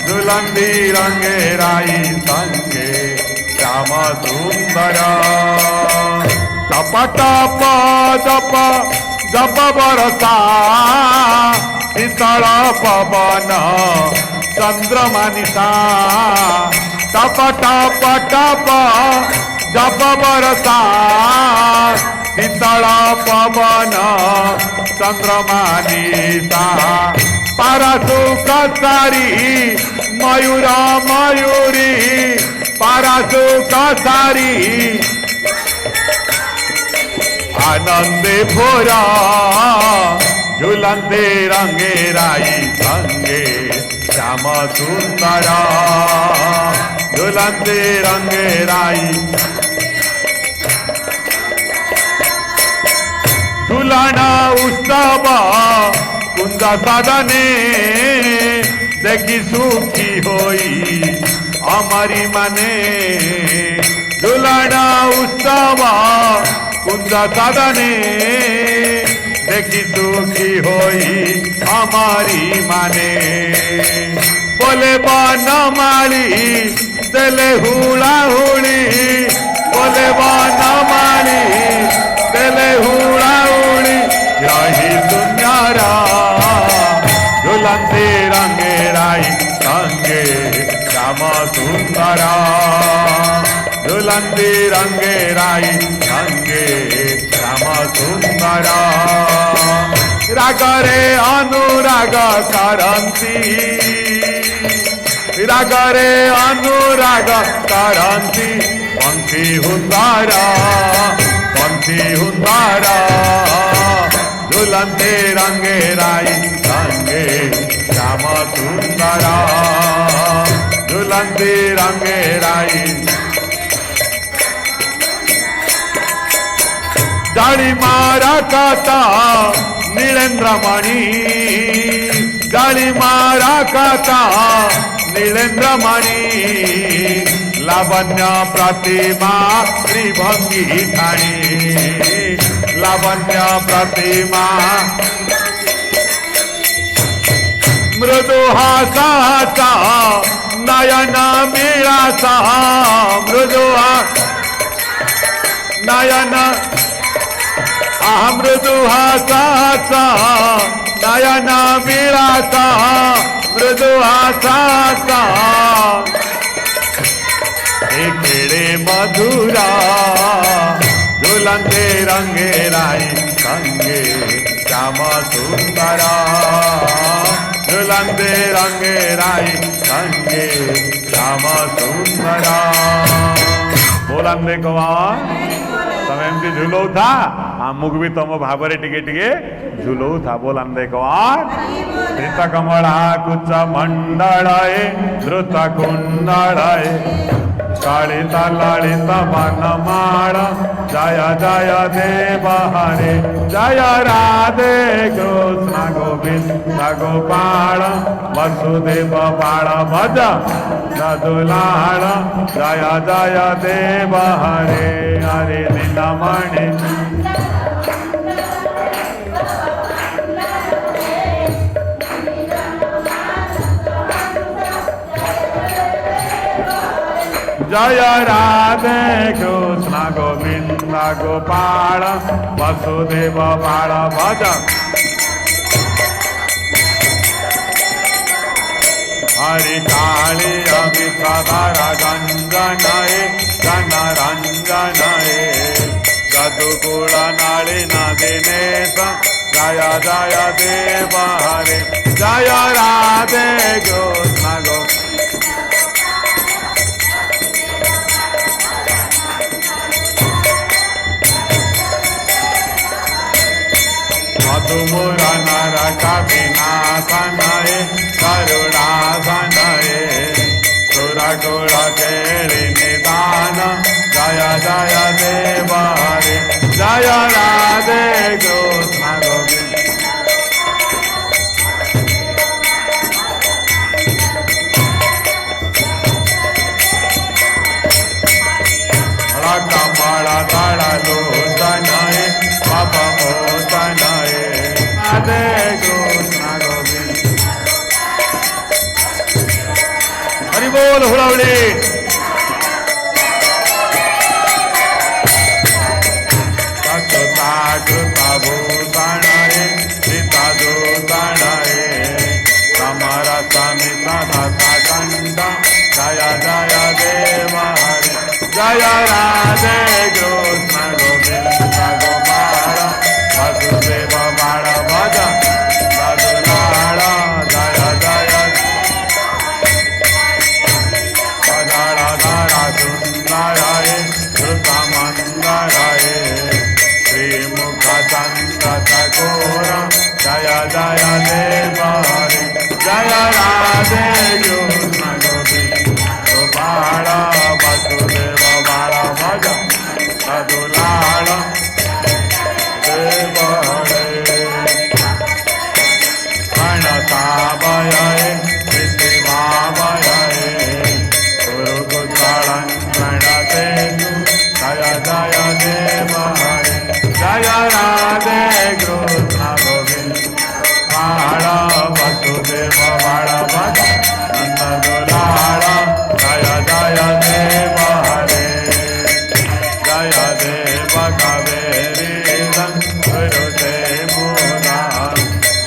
झूलंती रंगे राई संगे श्याम सुंदरा टप टप जप जप बरसा शीतल पवन चंद्रमा निशा टप टप टप जप बरसा शीतल पवन चंद्रमा निशा पारासु कसारी मयूर मयूरी पारासु कसारी आनंदे भोरा झूलंते रंगे राई संगे श्याम सुंदरा झुलंती रंगे राई झुलाना उत्सव कुंज साधने देखी सुखी होई हमारी माने झुलाना उत्सव कुंज साधने देखी सुखी होई हमारी माने बोले बनमाली देले हुड़ा हुड़ी बोले बनमाली देले हुड़ा हुड़ी राही दुनियारा झुलंती रंगे राई संगे श्याम सुंदरा झुलंती रंगे राई संगे श्याम सुंदरा रागरे अनुराग करंती रागरे अनुराग करंती पंथी हुंदारा झुलंती रंगे राई संगे श्याम सुंदरा झुलंती रंगे राई जाड़ी मारा काता नीलेन्द्रमणि जाड़ी मारा काता नीलेन्द्रमणि लावण्य प्रतिमा त्रिभंगी ठाणी लावण्य प्रतिमा मृदु हासा नयन मिळासा मृदु नयन मृदु हासा नयन मिळासा मृदु हासा खेड़े मधुरा झुलंते रंगे राई संगे श्याम सुंदरा झुलंते रंगे राई संगे श्याम सुंदरा बोलंदे कौन तमे एमती झुलो था आमुक भी तुम भाव टिके झुलो था बोलंदे कौन धृत कमला कुच मंडलाए धृत कुंडलाए कालिता लालिता वनमाळ जय जय देव हरे जय राधे कृष्ण गोविंद गोपाल वसुदेव बाळ भज दुलाळ जय जय देव हरे हरे नीलमणि जय राधे कृष्ण गोविंद गोपाल वसुदेव बाळ भज हरि काली अमिषधर रंजनये जन रंजनये गदुकुल नलिन दिनेश जय जय देव हरे जय राधे कृष्ण गोविंद मधुमुरा नरक विनाशनये करुणासनये सुरकुल केळि निदान जय जय देव हरे जय राधे कृष्ण गोविंद कमल दल लोचनये पवमोचनये राधे कृष्ण गोविंद हरि बोल हुड़ावड़ी कृता भूषणये सीता दूषणये समर समित कंठ जय जय देव हरे जय राधे कृष्ण गोविंद गोपाल वसुदेव बाळ भज दुलाळ जय जय पदाधर सुंदराय श्रुत मंदराय श्रीमुख चंद्र चकोर जय जय देव हरे जय राधे कृष्ण गोविंद गोपाल बाळा वासुदेव बाळा माझा सदुलाळा देव हरे गणताभयाय नित्यभावयाय गुरुकुशलं गणतेषु जय जय देव हरे जय राधे कृष्ण गोविंद बाळा वासुदेव बाळा माझा नंदलाळा जय जय देव हरे जय देव कावेरी गुरुदेव मुरार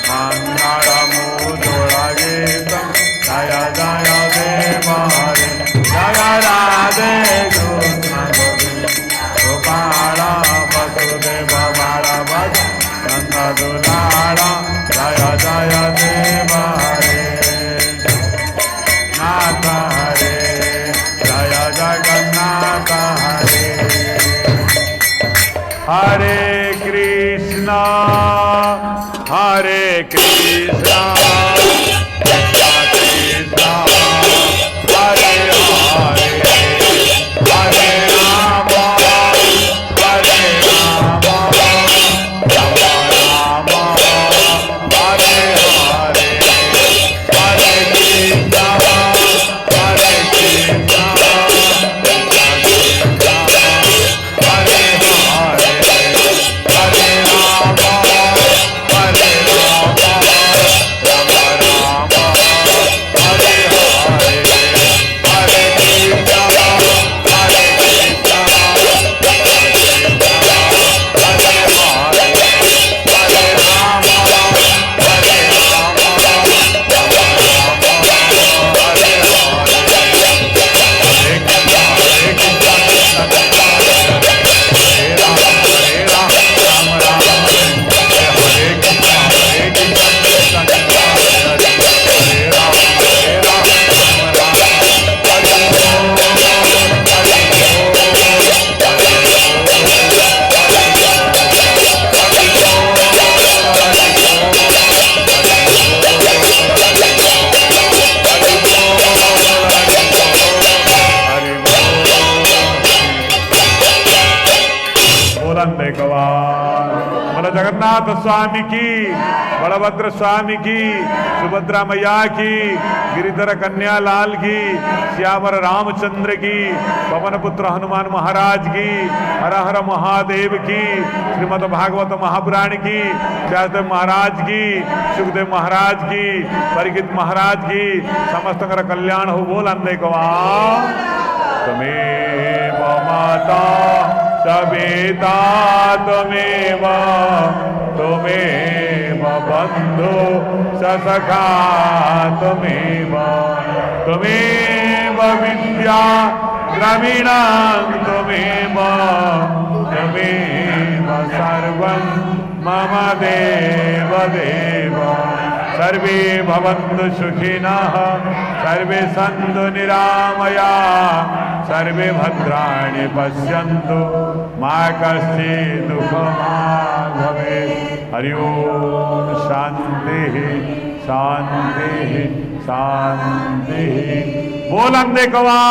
मंगळमूर्धोळा गीतं जय जय देव हरे जय राधे कृष्ण गोविंद गोपाळा वासुदेव बाळा माझा नंदलाळा जय जय देव हरे नाथ हरे जय जगन्नाथ हरे हरे कृष्ण हरे कृष्ण कृष्ण हरे हरे हरे राम हरे राम राम राम हरे हरे हरे कृष्ण हरे कृष्ण हरे हरे हरे राम हरे राम राम राम हरे हरे हरे कृष्ण हरे कृष्ण हरे हरे हरे राम हरे राम राम राम हरे हरे हरे कृष्ण कृष्ण हरे राम राम राम हरे कृष्ण कृष्ण हरे राम राम हरे बोला जगन्नाथ स्वामी की, बलभद्र स्वामी की, सुभद्रा मैया की, गिरिधर कन्या लाल की, श्यामर रामचंद्र की, पवन पुत्र हनुमान महाराज की, हर हर महादेव की, श्रीमद् भागवत महापुराण की, व्यासदेव महाराज की, सुखदेव महाराज की, परिगित महाराज की, समस्त कल्याण हो। बोल अंधेकवा तमेव माता सविता त्वमेव त्वमेव बन्धु सखा त्वमेव त्वमेव विद्या द्रविणं त्वमेव त्वमेव सर्वं मम देव देव। सर्वे भवन्तु सुखिनः सर्वे सन्तु निरामया सर्वे भद्राणि पश्यन्तु मा कश्चित् दुःखं भवेत्। हरि ओम शांति शांति शांति। बोल अंधे कवा।